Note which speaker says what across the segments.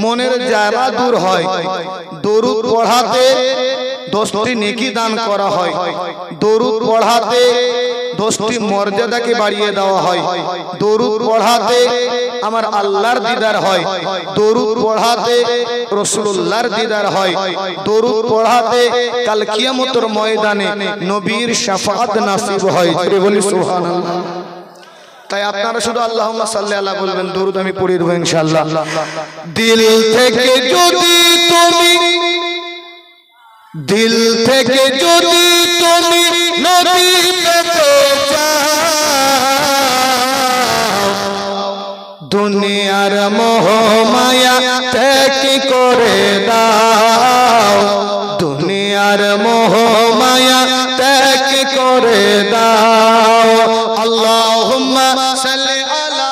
Speaker 1: মনের জ্বালা দূর হয়। দরুদ পড়াতে 10টি নেকি দান করা হয়। দরুদ পড়াতে 10টি মর্যাদাকে বাড়িয়ে দেওয়া হয়। দরুদ পড়াতে আমার আল্লাহর দিদার হয়। দরুদ পড়াতে রাসূলুল্লাহর দিদার হয়। দরুদ পড়াতে কাল কিয়ামতের ময়দানে নবীর শাফাআত নসিব হয়। জোরে বলি সুবহানাল্লাহ। তাই আপনারা শুধু আল্লাহুম্মা সাল্লি আলা বলবেন, দরুদ আমি পড়ে দেব ইনশাআল্লাহ। দিল থেকে যদি তুমি নবী পেতে চাও, দুনিয়ার মোহ মায়া ত্যাগ করে দাও। দুনিয়ার মোহ মায়া ত্যাগ করে দাও। আল্লাহুম্মা সাল্লি আলা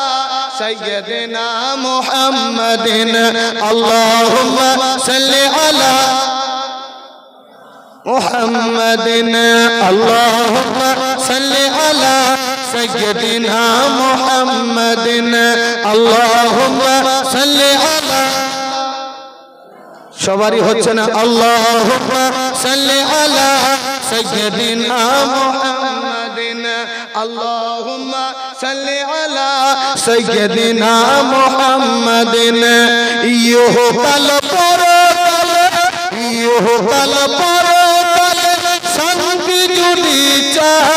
Speaker 1: সাইয়্যিদিনা মুহাম্মাদিন। আল্লাহুম্মা সাল্লি আলা মুহাম্মাদিন। আল্লাহুম্মা সাল্লি আলা সাইয়্যিদিনা মুহাম্মাদিন। আল্লাহুম্মা সাল্লি আলা, সবারই হচ্ছে না? আল্লাহুম্মা সাল্লি আলা সাইয়্যিদিনা মুহাম্মাদিন। আল্লাহুম্মা সাল্লি আলা সাইয়্যিদিনা মুহাম্মাদিন। ইহকাল পরকালে শান্তি যদি চাও,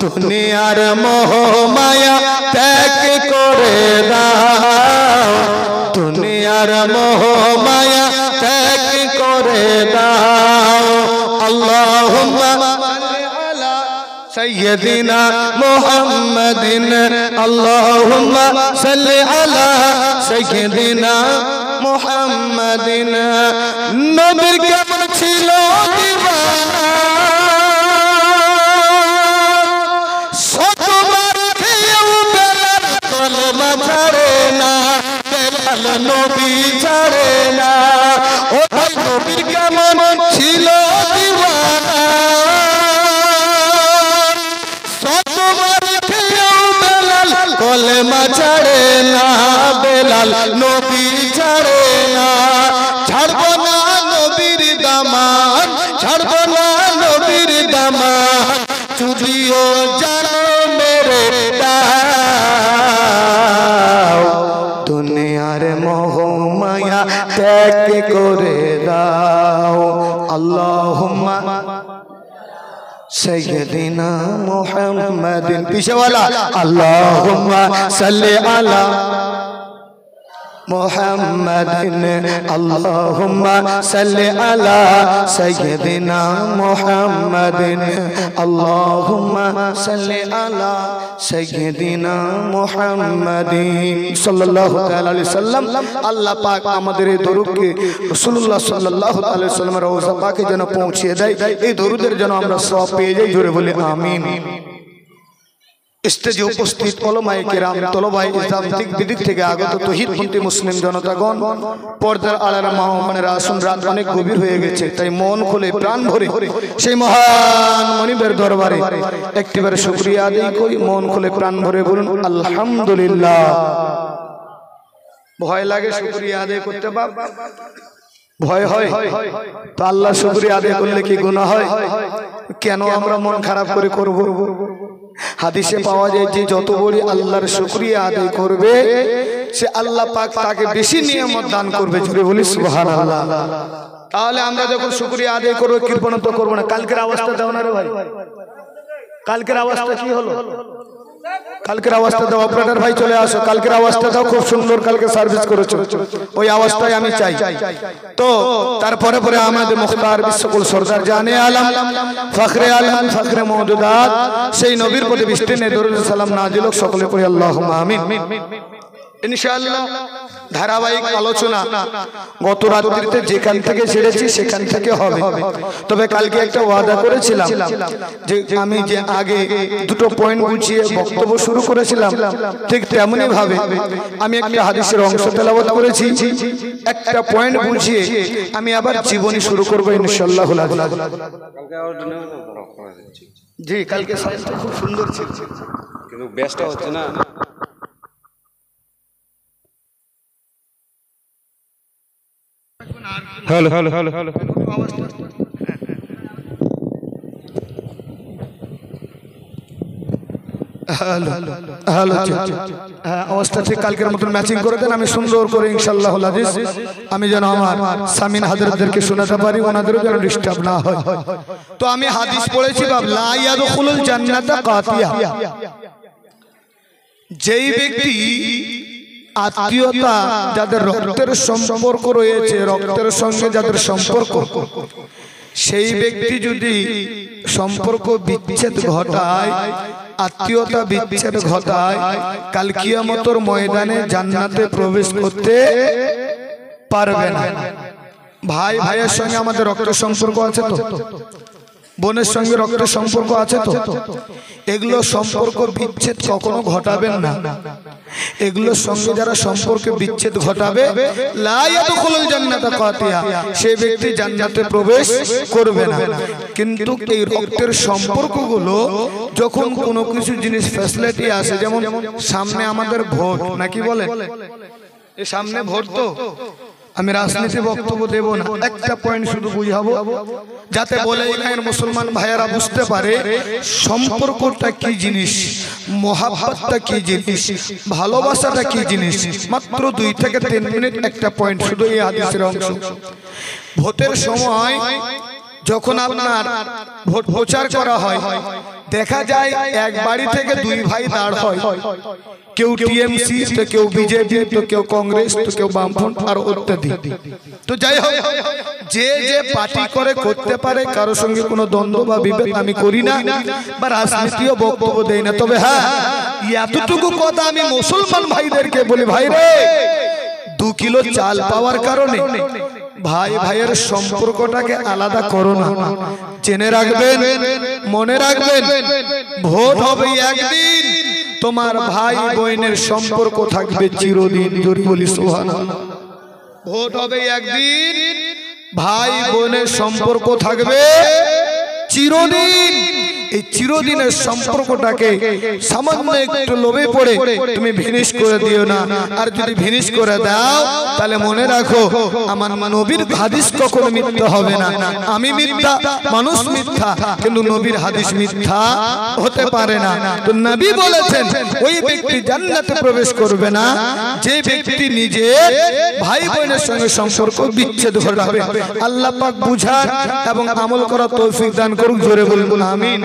Speaker 1: দুনিয়ার মোহ মায়া ত্যাগ করে দাও। দুনিয়ার মোহ মায়া ত্যাগ করে দাও। আল্লাহুম্মা সাইয়্যিদিনা মুহাম্মাদিন। আল্লাহুম্মা সাল্লি আলা সাইয়্যিদিনা মুহাম্মাদিন। নবীর কেমন ছিল দিওয়ানা, শতবার খেয়েও বেলাল কলমা ছাড়ে না। বেলাল নবী ছাড়ে না। ও ভাই, নবীর কেমন ছিল দিওয়ানা, শতবার খেয়েও বেলাল কলমা ছাড়ে না। বেলাল নবী ছাড়ে না। ছাড়বো না নবীর দামান, ছাড়বো না নবীর দামান, যদিও জানো মেরে দাও। দুনিয়ার মোহ মায়া ত্যাগ করে দাও। আল্লাহুম্মা সাইয়্যিদিনা মুহাম্মাদিন। পিছেওয়ালা আল্লাহুম্মা সাল্লি আলা মুহাম্মাদিন। আল্লাহুম্মা সাল্লি আলা সাইয়্যিদিনা মুহাম্মাদিন। আল্লাহুম্মা সাল্লি আলা সাইয়্যিদিনা মুহাম্মাদিন সাল্লাল্লাহু তাআলা আলাইহি সাল্লাম। আল্লাহ পাক আমাদের এই দরুদকে রাসূলুল্লাহ সাল্লাল্লাহু আলাইহি সাল্লামের রওজা পাকে যেন পৌঁছে দেয়। এই দরুদের যেন আমরা সওয়াব পেয়ে যাই। জোরে বলি আমিন। স্টেজে উপস্থিত ওলামায়ে কেরাম, তলবায়ে ইসলাম, দিক বিদিক থেকে আগত তৌহিদপন্থী মুসলিম জনতাগণ, পর্দার আড়ালে মা ও বোনেরা, আসুন, রাত অনেক গভীর হয়ে গেছে, তাই মন খুলে প্রাণ ভরে সেই মহান মনিবের দরবারে একটিবার শুকরিয়া আদায় করি। মন খুলে প্রাণ ভরে বলুন আলহামদুলিল্লাহ। ভয় লাগে শুকরিয়া আদায় করতে? বাবা ভয় হয় তো আল্লাহ শুকরিয়া আদায় করলে কি গুনাহ হয়? কেন আমরা মন খারাপ করে করব? হাদিসে পাওয়া যায় যে যত বড় আল্লাহর শুকরিয়া আদায় করবে সে আল্লাহ পাক তাকে বেশি নিয়ামত দান করবে। জোরে বলি সুবহানাল্লাহ। তাহলে আমরা যখন শুকরিয়া আদায় করব কৃপণতা করব না। কালকের অবস্থা দাও না রে ভাই, কালকের অবস্থা কি হলো? কালকের অবস্থা দাও। অপারেটর ভাই চলে আসো, কালকের অবস্থা দাও। খুব সুন্দর কালকে সার্ভিস করেছো, ওই অবস্থায় আমি চাই। তো তারপরে পরে আমাদের মুখতার বিশ্বকুল সরদার জানে আলম ফখরে আলম ফখরে মওজুদাত সেই নবীর প্রতি বৃষ্টি নে দরুদ সালাম নাজিল হোক। সকলে পড়ি আল্লাহুম্মা আমিন। ইনশাআল্লাহ ধারাবাহিক আলোচনা গত রাত্রিতে যেখান থেকে ছেড়েছি সেখান থেকে হবে। তবে কালকে একটা ওয়াদা করেছিলাম যে আমি যে আগে দুটো পয়েন্ট বুঝিয়ে বক্তব্য শুরু করেছিলাম ঠিক তেমনি ভাবে আমি একটা হাদিসের অংশ তেলাওয়াত করেছি। একটা পয়েন্ট বুঝিয়ে আমি আবার জীবনী শুরু করব ইনশাআল্লাহ। জি কালকে সাইজটা খুব সুন্দর ছিল কিন্তু ব্যস্ত হচ্ছে না।
Speaker 2: হ্যালো হ্যালো হ্যালো হ্যালো
Speaker 1: আওয়াজটা ঠিক কালকের মতন ম্যাচিং করে দেন, আমি সুন্দর করে ইনশাআল্লাহ হাদিস আমি যেন আমার সামিন হাজরাতদেরকে শোনাতে পারি, ওনাদেরও যেন ডিস্টার্ব না হয়। তো আমি হাদিস পড়েছি বাব, লা ইয়াদখুলুল জান্নাতা কাতিয়া, যেই ব্যক্তি আত্মীয়তা যাদের রক্তের সম্পর্ক রয়েছে, রক্তের সঙ্গে যাদের সম্পর্ক, সেই ব্যক্তি যদি সম্পর্ক বিচ্ছেদ ঘটায়, আত্মীয়তা বিচ্ছেদ ঘটায়, কাল কিয়ামতের ময়দানে জান্নাতে প্রবেশ করতে পারবে না। ভাই ভাইয়ের সঙ্গে আমাদের রক্তের সম্পর্ক আছে তো, বোনের সঙ্গে রক্তের সম্পর্ক আছে তো, এগুলো সম্পর্ক বিচ্ছেদ কখনো ঘটাবেন না। এগুলোর সঙ্গে যারা সম্পর্কে বিচ্ছেদ ঘটাবে, লা ইয়াদখুলুল জান্নাতা কাতিয়া, সেই ব্যক্তি জান্নাতে প্রবেশ করবে না। কিন্তু এই রক্তের সম্পর্কগুলো যখন কোনো কিছু জিনিস ফ্যাসিলিটি আসে, যেমন সামনে আমাদের ভোট, নাকি বলেন, এই সামনে ভোট, তো আমি রাজনীতি বক্তব্য দেব না, একটা পয়েন্ট শুধু বুঝাবো যাতে বলে এখানে মুসলমান ভাইয়েরা বুঝতে পারে সম্পর্কটা কি জিনিস, মহাব্বতটা কি জিনিস, ভালোবাসাটা কি জিনিস। মাত্র 2 থেকে 3 মিনিট একটা পয়েন্ট শুধু এই হাদিসের অংশ। ভোটের সময় যখন আপনার ভোট প্রচার করা হয়, দেখা যায় এক বাড়ি থেকে 2 ভাই দাঁড় হয়, কেউ টিএমসি, তো কেউ বিজেপি, তো কেউ কংগ্রেস, তো কেউ বামফ্রন্ট আর ইত্যাদি। তো যাই হোক, যে যে পার্টি করে করতে পারে, কারোর সঙ্গে কোনো দ্বন্দ্ব বা বিভেদ আমি করি না, বা রাজনীতিও বক্তব্য দেই না। তবে হ্যাঁ, এতটুকু কথা আমি মুসলমান ভাইদেরকে বলি, ভাই রে, 2 কিলো চাল পাওয়ার কারণে ভাই ভাইয়ের সম্পর্কটাকে আলাদা করো না। জেনে রাখবেন, মনে রাখবেন, ভোট হবে একদিন, তোমার ভাই বোনের সম্পর্ক থাকবে চিরদিন। জোরে বলি সুবহানাল্লাহ। ভোট হবে একদিন, ভাই বোনের সম্পর্ক থাকবে চিরদিন। এই চিরদিনের সম্পর্কটাকে সামান্য একটু লোভে পড়ে তুমি ভিনিশ করে দিও না। আর যদি ভিনিশ করে দাও, তাহলে মনে রাখো আমার নবীর হাদিস কখনো মিথ্যা হবে না। আমি মিথ্যা, মানুষ মিথ্যা, কিন্তু নবীর হাদিস মিথ্যা হতে পারে না। তো নবী বলেছেন ওই ব্যক্তি জান্নাতে প্রবেশ করবে না যে ব্যক্তি নিজের ভাই বোনের সঙ্গে সম্পর্ক বিচ্ছেদ ঘটাবে। আল্লাহ পাক বুঝান এবং আমল করার তৌফিক দান করুক। জোরে বলুন আমিন।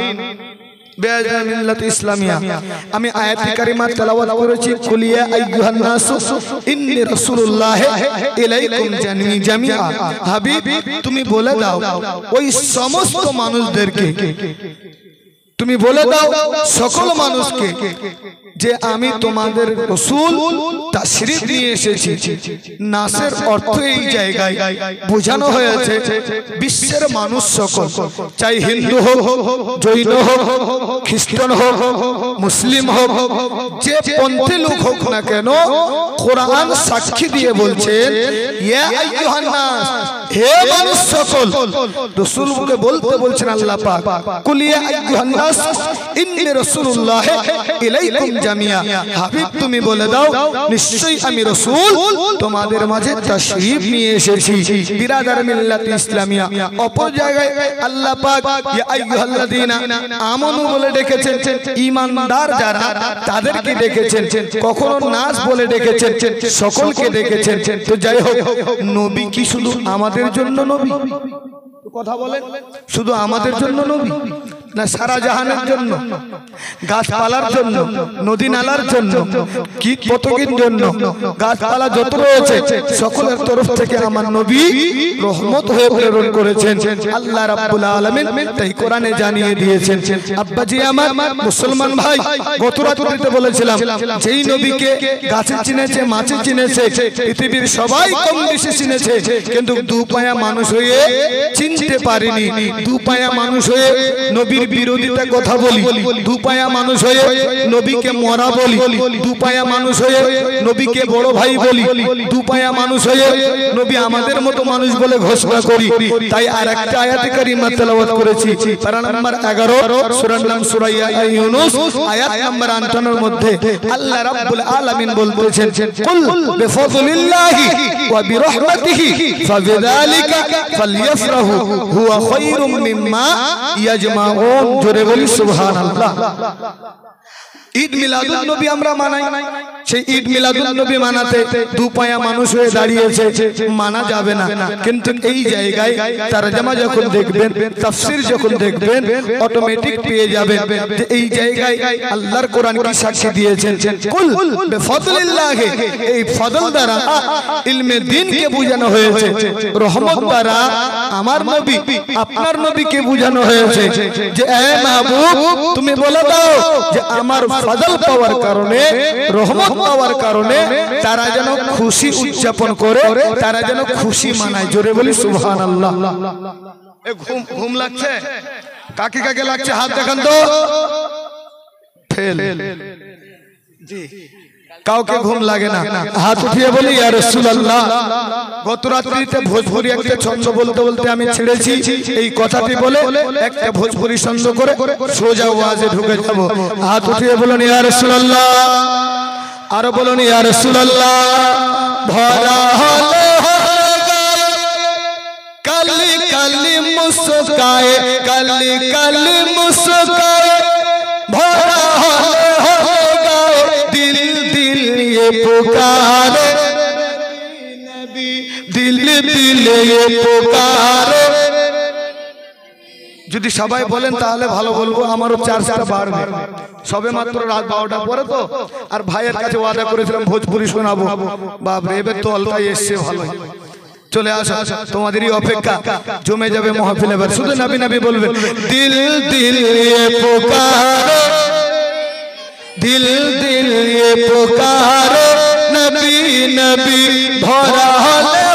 Speaker 1: আমি আয়াতে কারিমা তেলাওয়াত করেছি, কুলিয়া আইয়ুহান নাসু ইন্নী রাসূলুল্লাহ ইলাইকুম জামিআ। হাবিব, তুমি বলে দাও ওই সমস্ত মানুষদেরকে, তুমি বলে দাও সকল মানুষকে যে আমি তোমাদের রাসূল তাশরীফ নিয়ে এসেছি। নাসের অর্থ এই জায়গায় বোঝানো হয়েছে বিশ্বের মানুষ সকল, চাই হিন্দু হোক, জৈন হোক, খ্রিস্টান হোক, মুসলিম হোক, যে পন্থী লোক হোক না কেন, কোরআন সাক্ষী দিয়ে বলছেন ইয়া আইয়ুহান নাস, হে মানুষ সকল। রাসূলকে বলতে বলছেন আল্লাহ পাক, কুল ইয়া আইয়ুহান নাস ইন্নী রাসূলুল্লাহ ইলাইকুম জামিআ। হাবিব, তুমি বলে দাও নিশ্চয়ই আমি রাসূল তোমাদের মাঝে তাশরীফ নিয়ে এসেছি। বিরাদার মিল্লাত ইসলামিয়া। অপর জায়গায় আল্লাহ পাক ইয়া আইয়ুহাল্লাযীনা আমানু বলে ডেকেছেন, ঈমানদার যারা তাদেরকে ডেকেছেন। কখনো নাস বলে ডেকেছেন, সকলকে ডেকেছেন। তো যাই হোক, নবী কি শুধু আমাদের জন্য নবী? কথা বলেন, শুধু আমাদের জন্য নবী না সারা জাহানের জন্য? গাছপালার জন্য, নদী নালার জন্য, কীট পতঙ্গের জন্য, গাছপালা যত রয়েছে সকলের তরফ থেকে আমার নবী রহমত হয়ে প্রেরণ করেছেন আল্লাহ রাব্বুল আলামিন। তাই কোরআনে জানিয়ে দিয়েছেন। আব্বাজি আমার মুসলমান ভাই, গত রাত্রিতে বলেছিলাম যেই নবীকে গাছে চিনেছে, মাছে চিনেছে, পৃথিবীর সবাই কম বেশি চিনেছে, কিন্তু 2 পায়া মানুষ হয়ে চিনতে চিনতে পারিনি দুপায়া মানুষ হয়ে নবীর বিরোধিতা কথা বলি দুপায়া মানুষ হয়ে নবীকে মরা বলি দুপায়া মানুষ হয়ে নবীকে বড় ভাই বলি দুপায়া মানুষ হয়ে নবী আমাদের মতো মানুষ বলে ঘোষণা করি তাই আরেকটা আয়াতে কারিমা তেলাওয়াত করেছি পারা নাম্বার 11 সূরা নাম সূরা ইউনূস আয়াত নাম্বার 58 এর মধ্যে আল্লাহ রাব্বুল আলামিন বলতেছেন কুল বিফাদলিল্লাহি ওয়া বিরহমাতিহি ফাবিযালিকা ফালইফরাহু হুয়া খায়রুম মিম্মা ইয়াজমাউন জোরে বলি সুবহানাল্লাহ ঈদ মিলাদুন নবী আমরা মানাই সেই ঈদ মিলাদুন নবী মানাতে দুপায়া মানুষ হয়ে দাঁড়িয়েছে মানা যাবে না কিন্তু এই জায়গায় তরজমা যখন দেখবেন তাফসীর যখন দেখবেন অটোমেটিক পেয়ে যাবেন যে এই জায়গায় আল্লাহর কোরআন কি সাক্ষী দিয়েছেন কুল বিফাদলিল্লাহি এই ফজল দ্বারা ইলমে দ্বীনকে বোঝানো হয়েছে রহমত দ্বারা আমার নবী আপনার নবীকে বোঝানো হয়েছে যে এ মাহবুব তুমি বলে দাও যে আমার ফজল পাওয়ার কারণে রহমত পাওয়ার কারণে তারা যেন খুশি উদযাপন করে তারা যেন খুশি মানায় জোরে বলি সুবহানাল্লাহ এ ঘুম লাগছে কাকে কাকে লাগছে হাত দেখান তো ফেল জি কাউকে ঘুম লাগে না হাত উঠিয়ে বলি ইয়া রাসূলুল্লাহ গত রাত্রিতে ভোজপুরি একটা ছন্দ বলতে বলতে আমি ছেড়েছি এই কথাটি বলে একটা ভোজপুরি ছন্দ করে সোজা ওয়াজে ঢুকে যাব হাত উঠিয়ে বলুন ইয়া রাসূলুল্লাহ আর বলুন ইয়া রাসূলুল্লাহ ভরা হলে কালি কালি মুস্কায়ে কালি কালি মুস্কায়ে ভরা पुकारे नबी दिल दिल ये पुकारे যদি সবাই বলেন তাহলে ভালো বলবো আমারও 4টা বাড়বে সবে মাত্র রাত 12টা পরে তো আর ভাইয়ের কাছে ওয়াদা করেছিলাম ভোজপুরি শোনাবো বাপ রে এবার তো অলটাই এসছে ভালো চলে আসো তোমাদেরই অপেক্ষা জমে যাবে মাহফিল এবার শুধু নবী নবী বলবেন দিল দিল ये पुकारे दिल दिल ये पुकारे नबी नबी भरा हले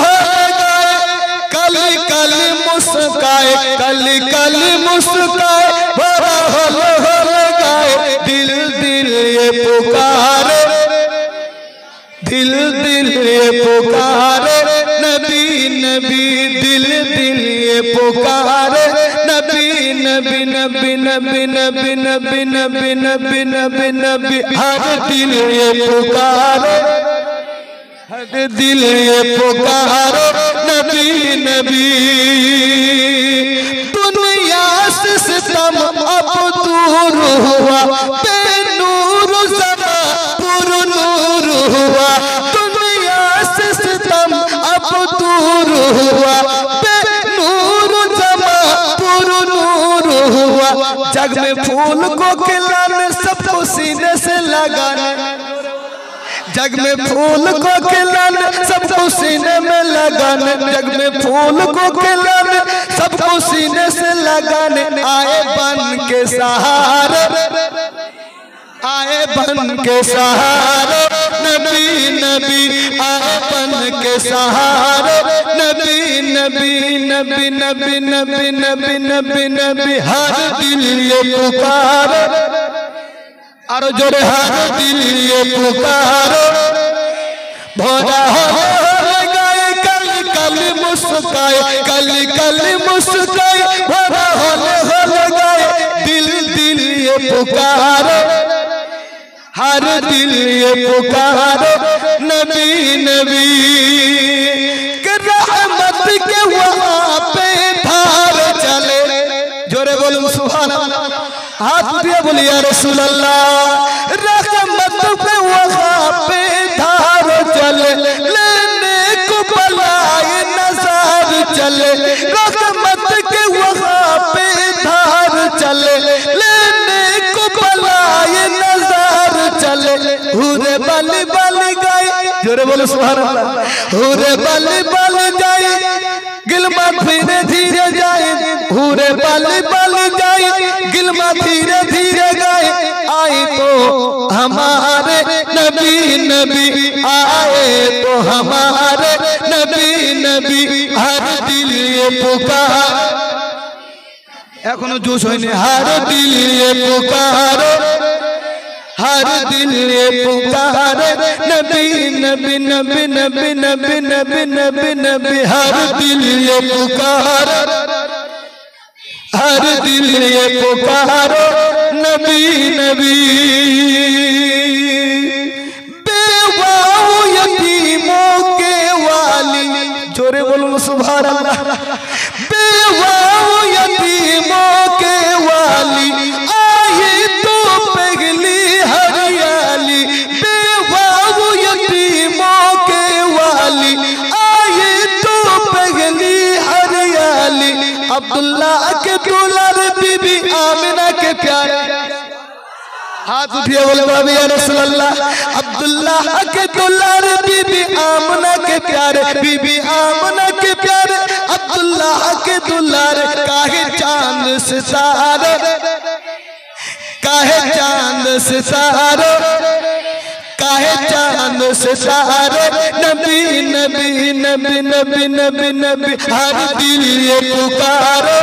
Speaker 1: कली कली मुस्काए कली कली मुस्काए भरा हले गाए दिल दिल ये पुकारे दिल दिल ये पुकारे नबी नबी दिल दिल ये पुकारे नबी नबी नबी नबी नबी नबी नबी नबी नबी नबी हर दिल ये पुकारे हर दिल ये पुकारे नबी नबी दुनिया से सितम अब दूर हुआ बेनूर ज़मा पुर नूर हुआ दुनिया से सितम अब दूर हुआ बेनूर ज़मा पुर नूर हुआ जग में फूल को खिलाने सबको सीने से लगाने जग में फूल को खिलाने सबको सीने में लगाने जग में फूल को खिलाने सबको सीने से लगाने आए बन के सहारे आए बन के सहारे नबी नबी आए बन के सहारे नबी नबी नबी नबी नबी नबी नबी नबी हर दिल ये पुकारे और जोरे हर दिल ये पुकारे भोरा हो गए कल कल मुस्काए कल कल मुस्काए भोरा हो गए दिल दिल ये पुकारे हर दिल ये पुकारे नबी नबी के रहमत के वहाँ पे धार चले जोरे बोलूं सुभान अल्लाह हाथ उठिए बोलिए या रसूल अल्लाह रहमत पे वहाँ पे धार चले लेने को बलाए नज़र चले रहमत के वहाँ पे धार चले लेने को बलाए नज़र चले हुरे बल बल गए जोरे बोलो सुभान अल्लाह हुरे बल बल जाए गिलमा धीरे धीरे जाए हुरे बल बल जाए गिलमा धीरे धीरे गए आए तो हमारे नबी नबी आए तो हमारे नबी नबी हर दिल ये पुकार এখনো জোশ হয়নি। हर दिल ये पुकारे, हर दिल ये पुकारे, नबी नबी नबी नबी नबी नबी नबी नबी, हर दिल ये पुकारे, हर दिल ये पुकारो नबी नबी। बेवाओ यतीमों के वाली, जोरे बोलो सुभान अल्लाह। बेवाओ यतीमों के वाली, आए तो पगली हरियाली। बेवाओ यतीमों के वाली, आए तो पगली हरियाली। अब्दुल्लाह के दुलार बीबी आमिना के प्यारे, हाथ उठिए बोले या रसूल अल्लाह। अब्दुल्लाह के दुलार बीबी आमिना के प्यारे, बीबी आमिना के प्यारे, अब्दुल्लाह के दुलार। काहे चांद सितारे, काहे चांद सितारे, काहे चांद सितारे, नबी नबी नबी नबी नबी नबी। हर दिल ये पुकारे,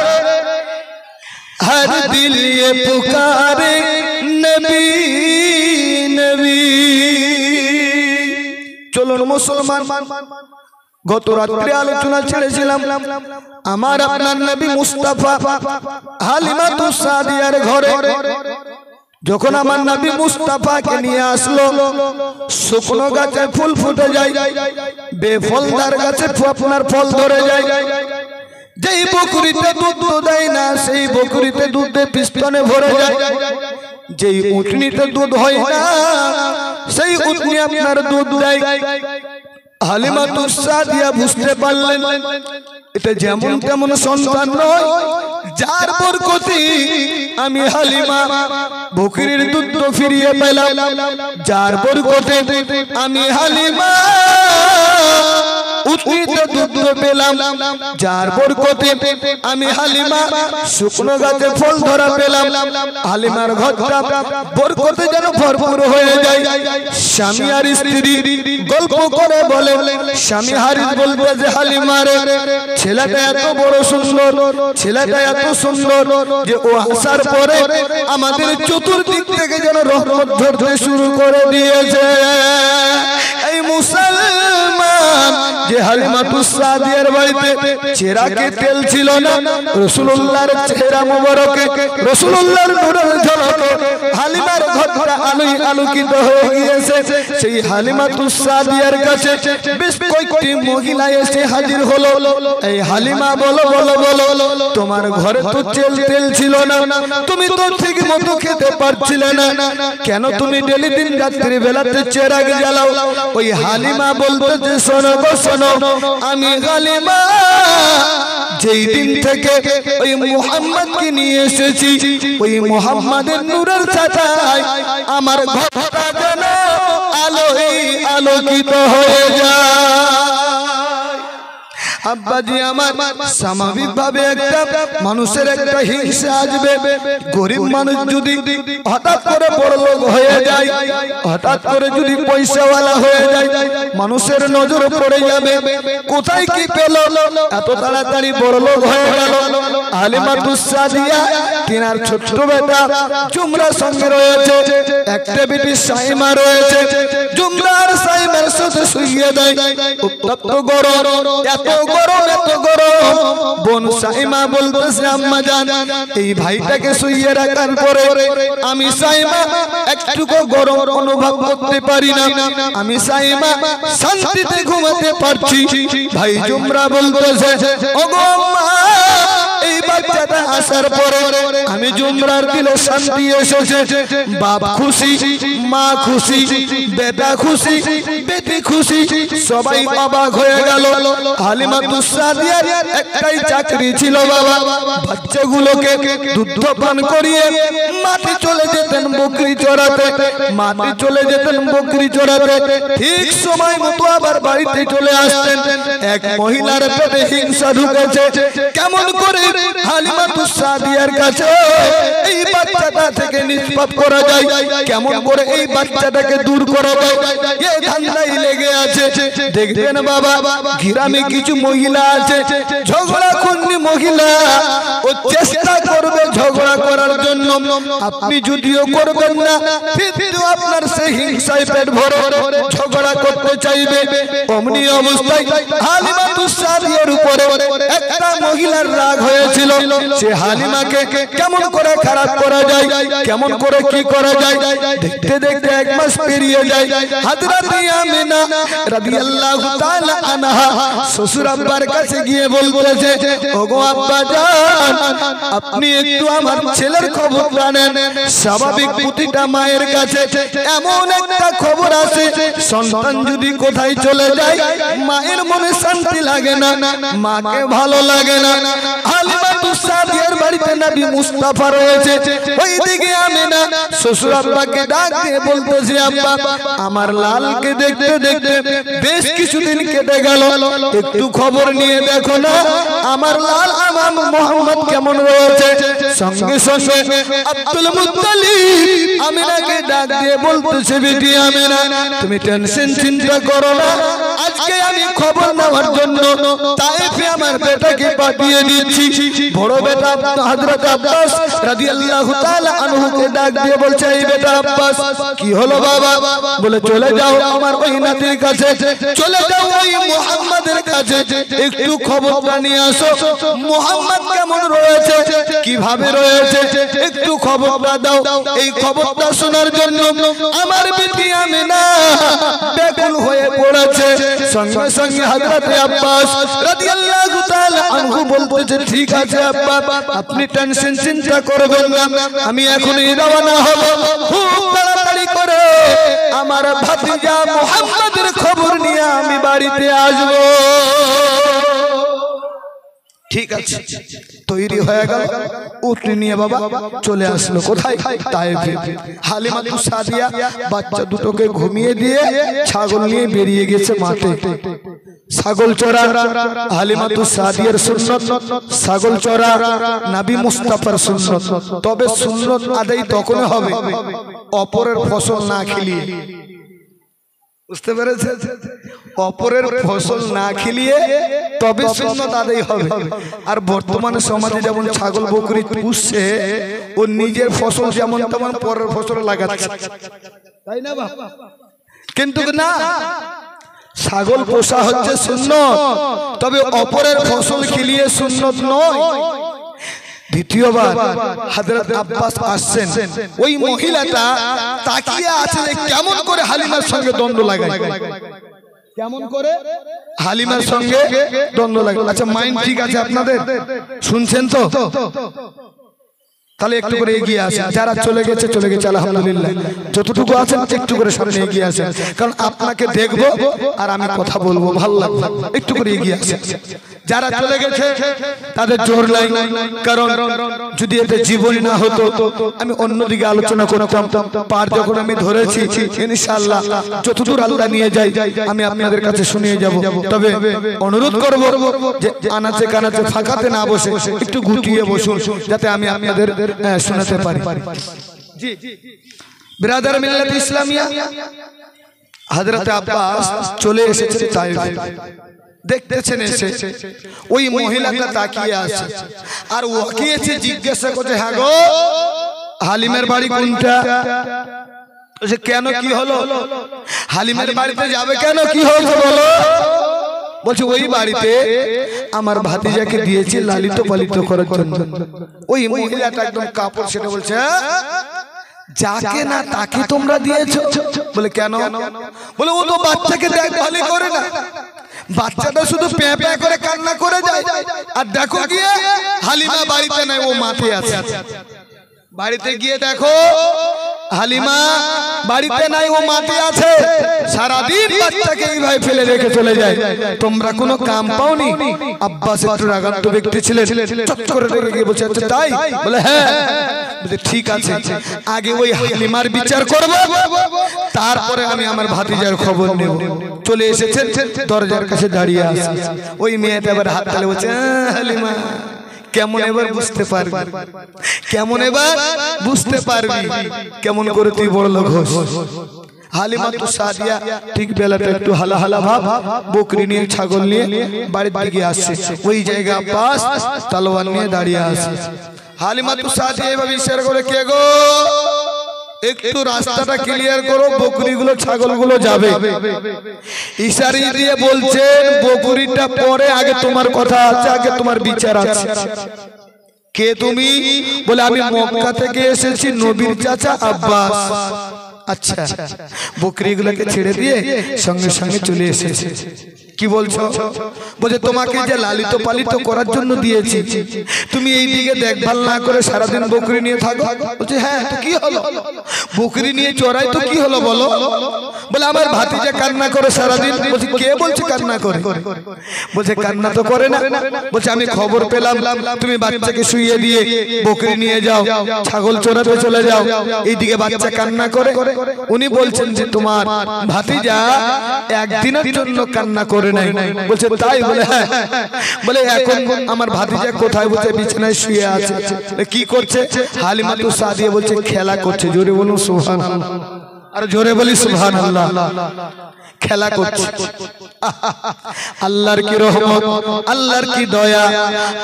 Speaker 1: हर दिल ये पुकारे, नबी नबी। চলুন মুসলমান, গত রাত্রে আলোচনা ছেড়েছিলাম আমার আপনার নবী মুস্তাফা হালিমাতুস সাদিয়ার ঘরে। যখন আমার নবী মুস্তাফাকে নিয়ে আসলো, শুকনো গাছে ফুল ফুটে যায়, বেফলদার গাছে আপনার ফল ধরে যায়। যেই বকরিতে দুধ দেয় না, সেই বকরিতে দুধে পিস্তনে ভরে যায়। যেই উটনিতে দুধ হয় না, সেই উটনি আপনার দুধ দেয়। হালিমাতুস সাদিয়া বুঝতে পারলেন এটা যেমন তেমন সন্তান নয়, যার বরকতে আমি হালিমা বকরির দুধ ফিরিয়ে পেলাম, যার বরকতে আমি হালিমা উটনিতে দুধ পেলাম, যার বরকতে আমি হালিমা শুকনো গাছে ফল ধরা পেলাম। হালিমার ঘরটা বরকতে যেন ভরপুর হয়ে যায়। স্বামী আর স্ত্রী গল্প করে বলে, স্বামী হারিস বলবে যে হালিমারে, ছেলেটা এত বড় সুন্দর, ছেলেটা এত সুন্দর যে ও আসার পরে আমাদের চতুর্দিক থেকে যেন রহমত ঝরতে শুরু করে দিয়েছে। এই মুসলমান যে হালিমাতুস সাদিয়ার বাড়িতে চেহারাকে তেল ছিল না, রাসূলুল্লাহর চেহারা মোবারকে, রাসূলুল্লাহর নূরের ঝলকে হালিমার ঘরটা আলোয় আলোকিত হয়ে গিয়েছে। সেই হালিমাতুস সাদিয়ার কাছে বেশ কয়েকটি মহিলা এসে হাজির হলো। এই হালিমা বলো বলো বলো, তোমার ঘরে তো তেল ছিল না, তুমি তো ঠিক মতো খেতে পারছিলে না, কেন তুমি ডেলি দিন রাত্রি বেলাতে চেরাগ জ্বালাও? ওই হালিমা বলতে যে শোনো গো শোনো, আমি হালিমা যেই দিন থেকে ওই মুহাম্মদকে নিয়ে এসেছি, ওই মুহাম্মাদের নূরের ছায়ায় আমার ঘরটা যেন আলোয় আলোকিত হয়ে যায়। আব্বাজি আমার স্বাভাবিক ভাবে একটা মানুষের একটা হিংসা আসবে। গরিব মানুষ যদি হঠাৎ করে বড় লোক হয়ে যায়, হঠাৎ করে যদি পয়সাওয়ালা হয়ে যায়, মানুষের নজর পড়ে যাবে, কোথায় কি পেল, এত তাড়াতাড়ি বড় লোক হয়ে গেল। হালিমাতুস সাদিয়া তিনার ছোট্ট বেটা জুমরার সঙ্গে রয়েছে, একটা বেটি সাইমা রয়েছে। জুমরার সাইমার সাথে শুইয়ে দেয়, উত্তপ্ত গরম, এত গরম এত গরম। বোন সাইমা বলতেছে আম্মা জান, এই ভাইটাকে শুইয়ে রাখার পরে আমি সাইমা একটুকু গরম অনুভব করতে পারি না, আমি সাইমা শান্তিতে ঘুমাতে পারছি। ভাই জুমরা বলতেছে ওগো আম্মা, এই বাচ্চাটা আসার পরে আমি জুমরার দিলে শান্তি এসেছে। বাপ খুশি, মা খুশি, বেটা খুশি, বেটি খুশি, সবাই অবাক হয়ে গেল। হালিমাতুস সাদিয়ার একটাই চাকরি ছিল বাবা, বাচ্চাগুলোকে দুধ পান করিয়ে মাঠে চলে যেতেন বকরি চড়াতে, মাঠে চলে যেতেন বকরি চড়াতে। ঠিক সময় মতো আবার বাড়িতে চলে আসতেন। এক মহিলার পেটে হিংসা ঢুকেছে, কেমন করে হালিমাতুস সাদিয়ার কাছে এই বাচ্চাটা থেকে নিষ্পাপ করা যায়, কেমন করে এই বাচ্চাটাকে দূর করা যায়, এই ধান্দাই লেগে আছে। দেখবেন বাবা, গ্রামে কিছু মহিলা আছে, ঝগড়া খুন্নি মহিলা, ও চেষ্টা করবে ঝগড়া করার জন্য। আপনি যদিও করবেন না, কিন্তু আপনার সেই হিংসায় পেট ভরে ঝগড়া করতে চাইবে। অমনি অবস্থায় হালিমাতুস সাদিয়ার উপরে একটা মহিলার রাগ হয়েছিল। সে হালিমাকে কেমন করে খারাপ করা যায়, কেমন করে কি করা যায়, দেখতে দেখতে 1 মাস পেরিয়ে যায়। হযরত আমিনা রাদিয়াল্লাহু তাআলা আনহা শ্বশুর আব্বার কাছে গিয়ে বলতেছে, ওগো আব্বা জান, আপনি একটু আমার ছেলের খবর জানেন। স্বাভাবিক প্রতিটা মায়ের কাছে এমন একটা খবর আছে, সন্তান যদি কোথায় চলে যায় মায়ের মনে শান্তি লাগে না, মাকে ভালো লাগে না। হালিমাতুস সাদিয়ার বাড়িতে নবী মুস্তাফা রয়েছে, ওইদিকে আমিনা শ্বশুর আব্বাকে ডাক দিয়ে বলতেছে, আব্বা আমার লালকে দেখতে দেখতে বেশ কিছুদিন কেটে গেল, একটু খবর নিয়ে দেখো না আমার লাল আমার মোহাম্মদ কেমন রয়েছে। সঙ্গে সঙ্গে আব্দুল মুত্তালিব আমিনাকে ডাক দিয়ে বলতেছে, বেটি আমিনা তুমি টেনশন চিন্তা করো না, আজকে আমি খবর নেওয়ার জন্য তায়েফে আমার বেটাকে পাঠিয়ে দিচ্ছি। বড় বেটা হযরত আব্বাস রাদিয়াল্লাহু তাআলা আনহুকে ডাক দিয়ে বলছে, এই বেটা আব্বাস কি হলো বাবা? বলে চলে যাও আমার ওই নাতির কাছে, চলে যাও ওই মুহাম্মাদের কাছে, একটু খবরটা নিয়ে আসো, মুহাম্মদ কেমন রয়েছে, কিভাবে রয়েছে, একটু খবরটা দাও। এই খবরটা শোনার জন্য আমার বেটি আমিনা ব্যাকুল হয়ে পড়েছে। সঙ্গে সঙ্গে হযরত আব্বাস রাদিয়াল্লাহু তাআলা আনহু বলতেছে, ঠিক আছে আব্বা, আপনি টেনশন চিন্তা করবেন না, আমি এখনই রওনা হব, খুব তাড়াতাড়ি করে আমার ভাতিজা মুহাম্মাদের খবর নিয়ে আমি বাড়িতে আসব। ঠিক আছে, তৈরি হয়ে গেল, উঠে নিয়ে বাবা চলে আসলো কোথায়? তায়েফে। হালিমাতুস সাদিয়া বাচ্চা দুটোকে ঘুমিয়ে দিয়ে ছাগল নিয়ে বেরিয়ে গেছে মাঠে। ছাগল চড়া হালিমাতুস সাদিয়ার সুন্নত, ছাগল চড়া নবী মুস্তাফার সুন্নত। তবে সুন্নত আদায় তখন হবে অপরের ফসল না খেলিয়ে। বুঝতে পেরেছেন? অপরের ফসল না খেলিয়ে তবে সুন্নত আদায় হবে। আর বর্তমানে সমাজে যেমন ছাগল বকরি পুষছে, ও নিজের ফসল যেমন তেমন পরের ফসল লাগাচ্ছে, তাই না বাবা? কিন্তু না, ছাগল পোষা হচ্ছে সুন্নত, তবে অপরের ফসল খেলিয়ে সুন্নত নয়। দ্বিতীয়বার হযরত আব্বাস আসছেন, ওই মহিলাটা তাকিয়ে আছে যে কেমন করে হালিমার সঙ্গে দ্বন্দ্ব লাগায়, কেমন করে হালিমার সঙ্গে দ্বন্দ্ব লাগায়। আচ্ছা মাইন্ড ঠিক আছে আপনাদের? শুনছেন তো? তাহলে একটু করে এগিয়ে আসেন, যারা চলে গেছে চলে গেছে আলহামদুলিল্লাহ, যতটুকু আছেন একটু করে সামনে এগিয়ে আসেন, কারণ আপনাকে দেখবো আর আমি কথা বলবো, ভালো লাগবে, একটু করে এগিয়ে আসেন। যারা চলে গেছে তাদের জোর নাই, কারণ যদি এতে জীবনই না হতো আমি অন্যদিকে আলোচনা করতাম। পার যখন আমি ধরেছি ইনশাআল্লাহ যতদূর আল্লাহ নিয়ে যাই আমি আপনাদের কাছে শুনিয়ে যাব। তবে অনুরোধ করব যে আনাচে কানাচে ফাঁকাতে না বসে একটু গুটিয়ে বসুন, যাতে আমি আপনাদের শোনাতে পারি। জি ব্রাদার মিল্লাত ইসলামিয়া, হযরত আব্বাস চলে এসেছেন তায়েফে। দেখতেছেন এসে ওই মহিলাটা তাকিয়ে আছে, আর ওকে এসে জিজ্ঞাসা করছে, হ্যাঁ গো হালিমের বাড়ি কোনটা? কেন, কি হলো? হালিমের বাড়িতে যাবে কেন, কি হয়েছে বলো? বলছে ওই বাড়িতে আমার ভাতিজাকে দিয়েছি লালিত পালিত করার জন্য। ওই মহিলাটা একদম কাপড় সেটা বলছে, যাকে না তাকে তোমরা দিয়েছো? বলে কেন? বলে ও তো বাচ্চাকে দেখভালই করে না, বাচ্চাটা শুধু প্যাঁ প্যাঁ করে কান্না করে যায়, আর দেখো গিয়ে হালিমা বাড়িতে নাই, ও মাঠে আছে। বাড়িতে গিয়ে দেখো হালিমা বাড়িতে নাই, ও মাঠে আছে। সারাদিন বাচ্চাকে এইভাবে ফেলে রেখে চলে যায়। তোমরা কোনো কাম পাওনি? আব্বাস একটু রাগান্বিত ব্যক্তি ছিলেন, চট করে রেগে গিয়ে বলছে, আচ্ছা তাই? বলে হ্যাঁ। বলে ঠিক আছে, আগে ওই হালিমার বিচার করব, তারপরে আমি আমার ভাতিজার খবর নেব। চলে এসেছেন, দরজার কাছে দাঁড়িয়ে আছে। ওই মেয়েটা এবার হাত তালে বলছে, হালিমা কেমন এবার বুঝতে পারবি, কেমন এবার বুঝতে পারবি, কেমন করে তুই বড় লোক হোস। হালিমাতু সাদিয়া ঠিক বেলাটা একটু হালা হালা ভাব, বকরি নিয়ে ছাগল নিয়ে বাড়ির দিকে আসছে। ওই জায়গা আব্বাস তলোয়ার নিয়ে দাঁড়িয়ে আছে। হালিমাতু সাদিয়া এভাবে ইশারা করে, কে গো, একটু রাস্তাটা ক্লিয়ার করো, বকরিগুলো ছাগলগুলো যাবে। ইশারা দিয়ে বলছেন বকরিটা পরে, আগে তোমার কথা আছে, আগে তোমার বিচার আছে। কে তুমি? বলে আমি মক্কা থেকে এসেছি, নবীর চাচা আব্বাস। আচ্ছা, বকরিগুলোকে ছেড়ে দিয়ে সঙ্গে সঙ্গে চলে এসেছে। কি বলছো? বলে তোমাকে যে লালিত পালিত করার জন্য দিয়েছি, তুমি এই দিকে দেখভাল না করে সারাদিন বকরি নিয়ে থাকো। বলছে হ্যাঁ, তো কি হলো, বকরি নিয়ে চড়াই তো কি হলো বলো। বলে আমার ভাতিজা কান্না করে সারাদিন। বলছে কে বলছে কান্না করে? বলছে কান্না তো করে না। বলছে আমি খবর পেলাম তুমি বাচ্চাকে শুইয়ে দিয়ে বকরি নিয়ে যাও, ছাগল চড়াতে চলে যাও, এইদিকে বাচ্চা কান্না করে। উনি বলছেন যে তোমার ভাতিজা একদিনের জন্য কান্না করে নাই। বলছে তাই? বলে হ্যাঁ। বলে এখন আমার ভাতিজা কোথায়? বলছে বিছানায় শুয়ে আছে। কি করছে? হালিমাতু সাদিয়া বলছে খেলা করছে। জোরে বলুন সুবহানাল্লাহ, আর জোরে বলি সুবহানাল্লাহ। খেলা করছে। আল্লাহর কি রহমত, আল্লাহর কি দয়া।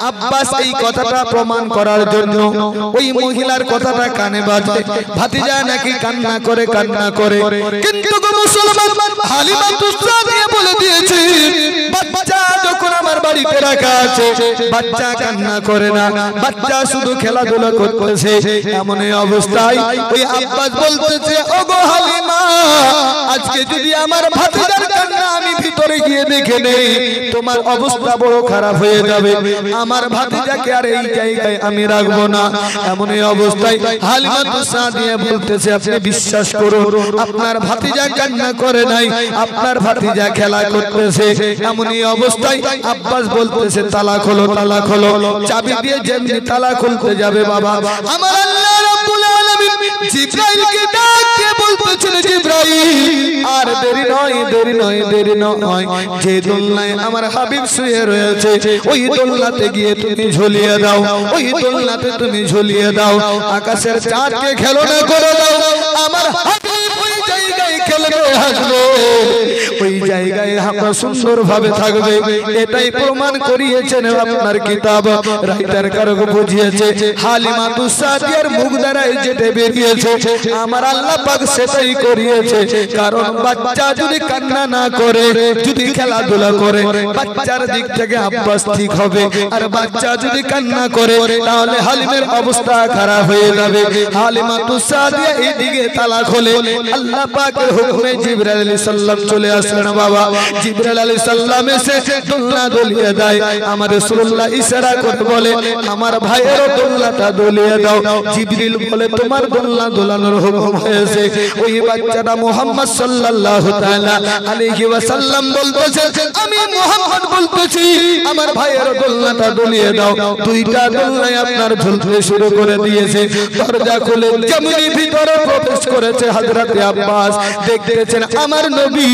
Speaker 1: আব্বাস এই কথাটা প্রমাণ করার জন্য ওই মহিলার কথাটা কানে বাজে, ভাতিজা নাকি কান্না করে কান্না করে। কিন্তু মুসলমান হালিমাতু সাদিয়া বলে দিয়েছে বাচ্চা যখন আমার বাড়িতে রাখা আছে, বাচ্চা কান্না করে না, বাচ্চা শুধু খেলাধুলা করতেছে। এমন অবস্থায় ওই আব্বাস বলতেছে, ওগো হালিমা, আজকে যদি আমার ভাতিজার কান্না আমি ভিতরে গিয়ে দেখে নেই, তোমার অবস্থা বড় খারাপ হয়ে যাবে। আমার ভাতিজাকে আর এই জায়গায় আমি রাখবো না। এমন অবস্থায় হালিমাতু সাদিয়া বলতেছে, আপনি বিশ্বাস করুন, আপনার ভাতিজা কান্না করে নাই, আপনার ভাতিজা খেলা করতেছে। এমনই অবস্থায় আব্বাস বলতেছে, তালা খোলো, তালা খোলো। চাবি দিয়ে যেমনি তালা খুলতে যাবে, বাবা আমার আল্লাহ রাব্বুল আলামিন জিবরাইলকে ডাক দিয়ে বলতেছেন, জিবরাইল আর দেরি নয়, দেরি নয়, দেরি নয়, যে দোলনায় আমার হাবিব শুয়ে রয়েছে ওই দোলনাতে গিয়ে তুমি ঝুলিয়ে দাও, ওই দোলনাতে তুমি ঝুলিয়ে দাও। আকাশের চাঁদকে খেলনা করে দাও, আমার হাবিব ওই জায়গায় খেলবে, হাসবে, ওই জায়গায় আমরা সুন্দর ভাবে থাকবে। এটাই প্রমাণ করিয়েছেন আপনার কিতাব, রাইটার কারক বুঝিয়েছে। হালিমাতু সাদিয়ার মুখ দ্বারাই যেটা বেরিয়েছে আমার আল্লাহ পাক সেটাই করিয়েছে। কারণ বাচ্চা যদি কান্না না করে, যদি খেলাধুলা করে, বাচ্চার দিক থেকে আব্বাস ঠিক হবে। আর বাচ্চা যদি কান্না করে তাহলে হালিমের অবস্থা খারাপ হয়ে যাবে। হালিমাতু সাদিয়া এইদিকে তালা খোলে, আল্লাহ পাকের হুকুমে জিবরাইল আলাইহিস সালাম চলে আসলেন। বাবা জিবরাইল আলাইহিস সালাম এসে দোলনা দলিয়ে দেয়। আমার রাসূলুল্লাহ ইশারা করে বলে, আমার ভাইয়ের দোলনাটা দলিয়ে দাও। জিবরিল বলে, তোমার দোলনা দোলানোর হুকুম হয়েছে। ওই বাচ্চাটা মুহাম্মদ সাল্লাল্লাহু তাআলা আলাইহি ওয়াসাল্লাম বলতেছে, আমি মুহাম্মদ বলতেছি, আমার ভাইয়ের দোলনাটা দলিয়ে দাও। দুইটা দোলনায় আপনার ঝুলতে শুরু করে দিয়েছে। দরজা খুলে যেমনি ভিতরে প্রবেশ করেছে হযরতে আব্বাস, দেখতেছেন আমার নবী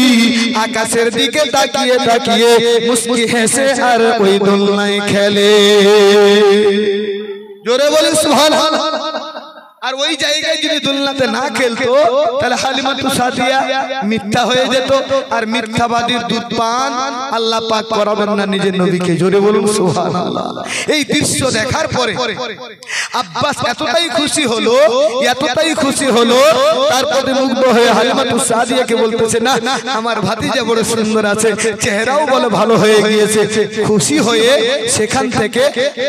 Speaker 1: আকাশের দিকে তাকিয়ে তাকিয়ে মুস্কি হেসে আর ওই দোলনায় খেলে। জোরে বলি সুবহানাল্লাহ। আর ওই জায়গায় যদি দোলনাতে না খেলতো তাহলে হালিমাতু সাদিয়া মিথ্যা হয়ে যেত, আর মিথ্যাবাদীর দুধ পান আল্লাহ পাক করাবেন না নিজের নবীকে। জোরে বলুন সুবহানাল্লাহ। এই দৃশ্য দেখার পরে আব্বাস এতটাই খুশি হলো, এতটাই খুশি হলো, তারপরে মুগ্ধ হয়ে হালিমাতু সাদিয়াকে বলতেছে, না আমার ভাতিজা বড় সুন্দর আছে, চেহারাও বলে ভালো হয়ে গিয়েছে। খুশি হয়ে সেখান থেকে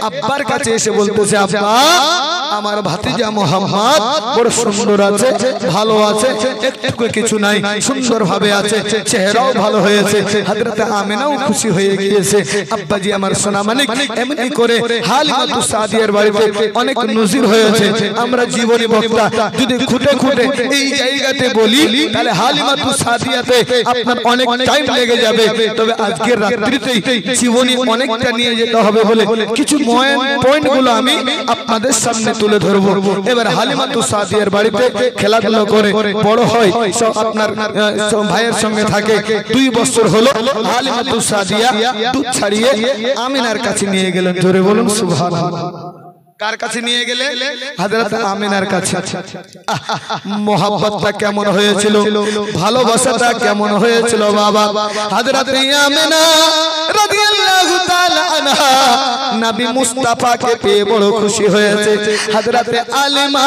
Speaker 1: আব্বার কাছে এসে বলতেছে, আব্বা আমার ভাতিজা মুহাম্মদ বড় সুন্দর আছে, ভালো আছে, একটু কিছু নাই, সুন্দর ভাবে আছে, চেহারাও ভালো হয়েছে। হযরত আমিনাও খুশি হয়ে গিয়েছে। আব্বাজি আমার সোনা মানিক এমনি করে হালিমাতু সাদিয়ার বাড়িতে অনেক নজির হয়েছে। আমরা জীবনী বক্তা যদি খুঁটে খুঁটে এই জায়গাতে তরিকাতে বলি তাহলে হালিমাতু সাদিয়াতে আপনার অনেক টাইম লেগে যাবে, তবে আজকের রাত্রিতেই জীবনী অনেকটা নিয়ে যেতে হবে বলে কিছু পয়েন্টগুলো আমি আপনাদের সামনে তুলে ধরবো। এবার হালিমাতু সাদিয়ার বাড়িতে খেলাধুলা করে বড় হয়, সব আপনার ভাইয়ের সঙ্গে থাকে। 2 বছর হলো হালিমাতু সাদিয়া দুধ ছাড়িয়ে আমিনার কাছে নিয়ে গেলেন। জোরে বলুন সুবহানাল্লাহ। কার কাছে নিয়ে গেলে? হযরত আমিনার কাছে। মোহাব্বতটা কেমন হয়েছিল, ভালোবাসাটা কেমন হয়েছিল বাবা। হযরত আমিনা রাদিয়াল্লাহু তাআলা আনহা নবী মুস্তাফাকে পেয়ে বড় খুশি হয়েছে। হযরত আলিমা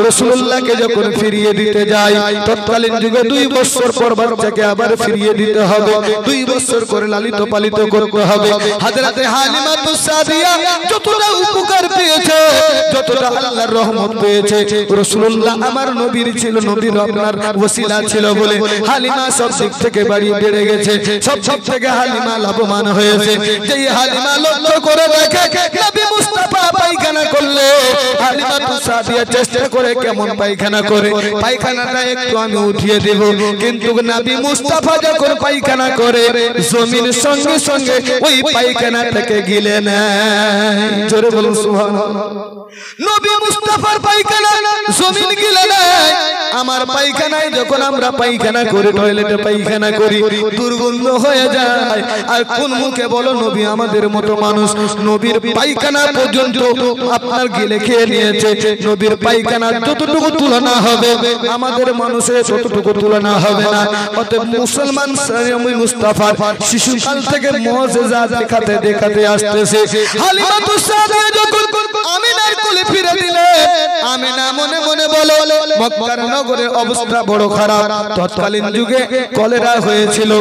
Speaker 1: রাসূলুল্লাহকে যখন ফিরিয়ে দিতে যায়, তৎকালীন যুগে 2 বছর পর বাচ্চাকে আবার ফিরিয়ে দিতে হবে, 2 বছর করে লালিত পালিত করতে হবে। হযরত হালিমাতু সাদিয়া যতটা উপকার পেয়েছে, যতটা আল্লাহর রহমত পেয়েছে, রাসূলুল্লাহ আমার নবীর ছিল, নবীর আপনার ওসিলা ছিল বলে হালিমা সব দিক থেকে বাড়ি বেড়ে গেছে, সব থেকে হালিমা লাভবান হয়েছে। যেই হালিমা লক্ষ্য করে দেখে নবী মুস্তাফা পায়খানা করলে, হালিমাতু সাদিয়া চেষ্টা করে কেমন পায়খানা করে, পায়খানাটা একটু আমি উঠিয়ে দেব, কিন্তু নবী মুস্তাফা যখন পায়খানা করে জমিনের সঙ্গে সঙ্গে ওই পায়খানা থেকে গিলে নেয়। জোরে বলুন সুবহানাল্লাহ। নবী মুস্তাফার পায়খানা জমিন গিলে নেয়। আমার পায়খানায় যখন আমরা পায়খানা করি, টয়লেটে পায়খানা করি, দুর্গন্ধ হয়ে যায়। আর কোন মুখে বলো নবী আমাদের মতো মানুষ নবীর পায়খানা পর্যন্ত আপনার গিলে খেয়ে নিয়েছে। নবীর পায়খানা যতটুকু তুলনা হবে আমাদের মানুষের ততটুকু তুলনা হবে না। অতএব মুসলমান মুস্তাফার শিশুকাল থেকে মুজিজা দেখাতে দেখাতে আসতেছে। হালিমাতু সাদিয়া যখন আমিনার কোলে ফিরে দিলে, আমিনা মনে মনে বলে মক্কার নগরের অবস্থা বড় খারাপ। তৎকালীন যুগে কলেরা হয়েছিল,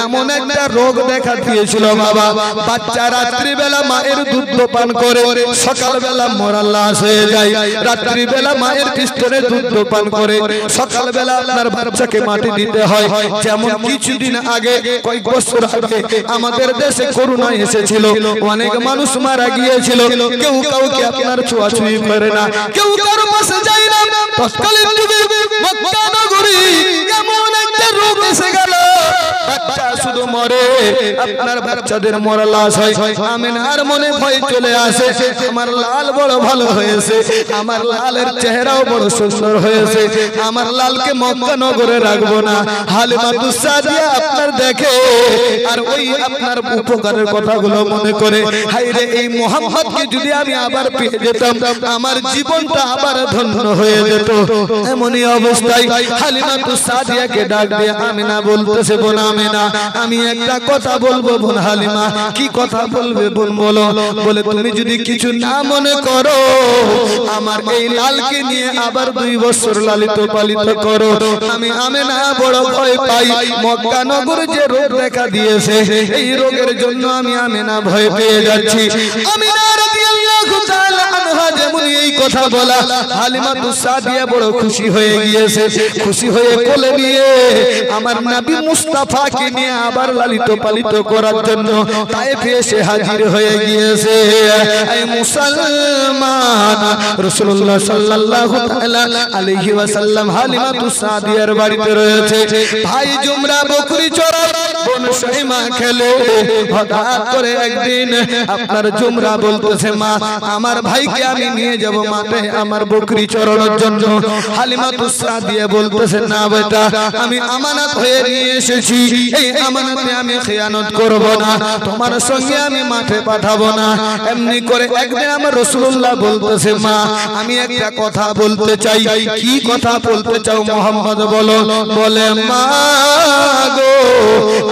Speaker 1: এমন একটা রোগ দেখা দিয়েছিল বাবা। বাচ্চা রাত্রি বেলা মায়ের দুধ পান করে সকালবেলা মরা লাশ হয়ে যায়। রাত্রি বেলা মায়ের পিস্তলে দুধ পান করে সকালবেলা আপনার বাচ্চাকে মাটি দিতে হয়। যেমন কিছুদিন আগে, কয়েক বছর আগে আমাদের দেশে করোনা এসেছিল, অনেক মানুষ মারা গিয়েছিল। কেউ কাউকে আপনার ছোঁয়াছুঁই করে না, কেউ কারো পাশে যায় না। তৎকালীন যুগে মক্কা নগরী এমন একটা রোগ এসে গেল, বাচ্চা শুধু মরে, আপনার বাচ্চাদের মরা লাশ হয়। আমিনার মনে ভয় চলে আসে, আমার লাল বড় ভালো হয়েছে, আমার লালের চেহারাও বড় সুন্দর হয়েছে, আমার লালকে মক্কা নগরে রাখবো না। হালিমাতু সাদিয়া আপনার দেখে আর ওই আপনার উপকারের কথাগুলো মনে করে, হায়রে এই মুহাম্মদকে যদি আমি আবার পেয়ে যেতাম আমার জীবনটা আবার ধন্য হয়ে যেত। এমনই অবস্থায় হালিমাতু সাদিয়াকে ডাক দিয়ে আমিনা বলতেছে, বোন আমিনা আমি একটা কথা বলবো। বোন হালিমা কি কথা বলবে বোন বলো? বলে তুমি যদি কিছু না মনে করো, আমার এই লালকে নিয়ে আবার 2 বছর লালিত পালিত করো। আমি আমিনা বড় ভয় পাই, মক্কা নগরে যে রোগ দেখা দিয়েছে এই রোগের জন্য আমি আমিনা ভয় পেয়ে যাচ্ছি। আমিনা রাদিয়াল্লাহু তাআলা আনহা যেমন এই কথা বলা, হালিমাতু সাদিয়া বড় খুশি হয়ে গিয়েছে। খুশি হয়ে কোলে নিয়ে আমার নবী মুস্তাফাকে নিয়ে আবার লালিত পালিত করার জন্য তায়েফে এসে হাজির হয়ে গিয়েছে। এই মুসলমান রাসূলুল্লাহ সাল্লাল্লাহু তাআলা আলাইহি ওয়াসাল্লাম হালিমাতু সাদিয়ার বাড়িতে রয়েছে। ভাই জুমরা বকরি চড়ায়, বোন শাইমা খেলে। হঠাৎ করে একদিন আপনার জুমরা বলতেছে, মা আমার ভাইকে আমি নিয়ে যাব মাঠে আমার বকরি চড়ানোর জন্য। হালিমাতু সাদিয়া বলতেছে, না বেটা আমি আমানত হয়ে নিয়ে এসেছি, এই আমানতে আমি খেয়ানত করব না, তোমার সঙ্গে আমি মাঠে পাঠাবো না। এমনি করে একদিন আমার রাসূলুল্লাহ বলতেছে, মা আমি একটা কথা বলতে চাই। কি কথা বলতে চাও মুহাম্মদ বলো? বলে, মা গো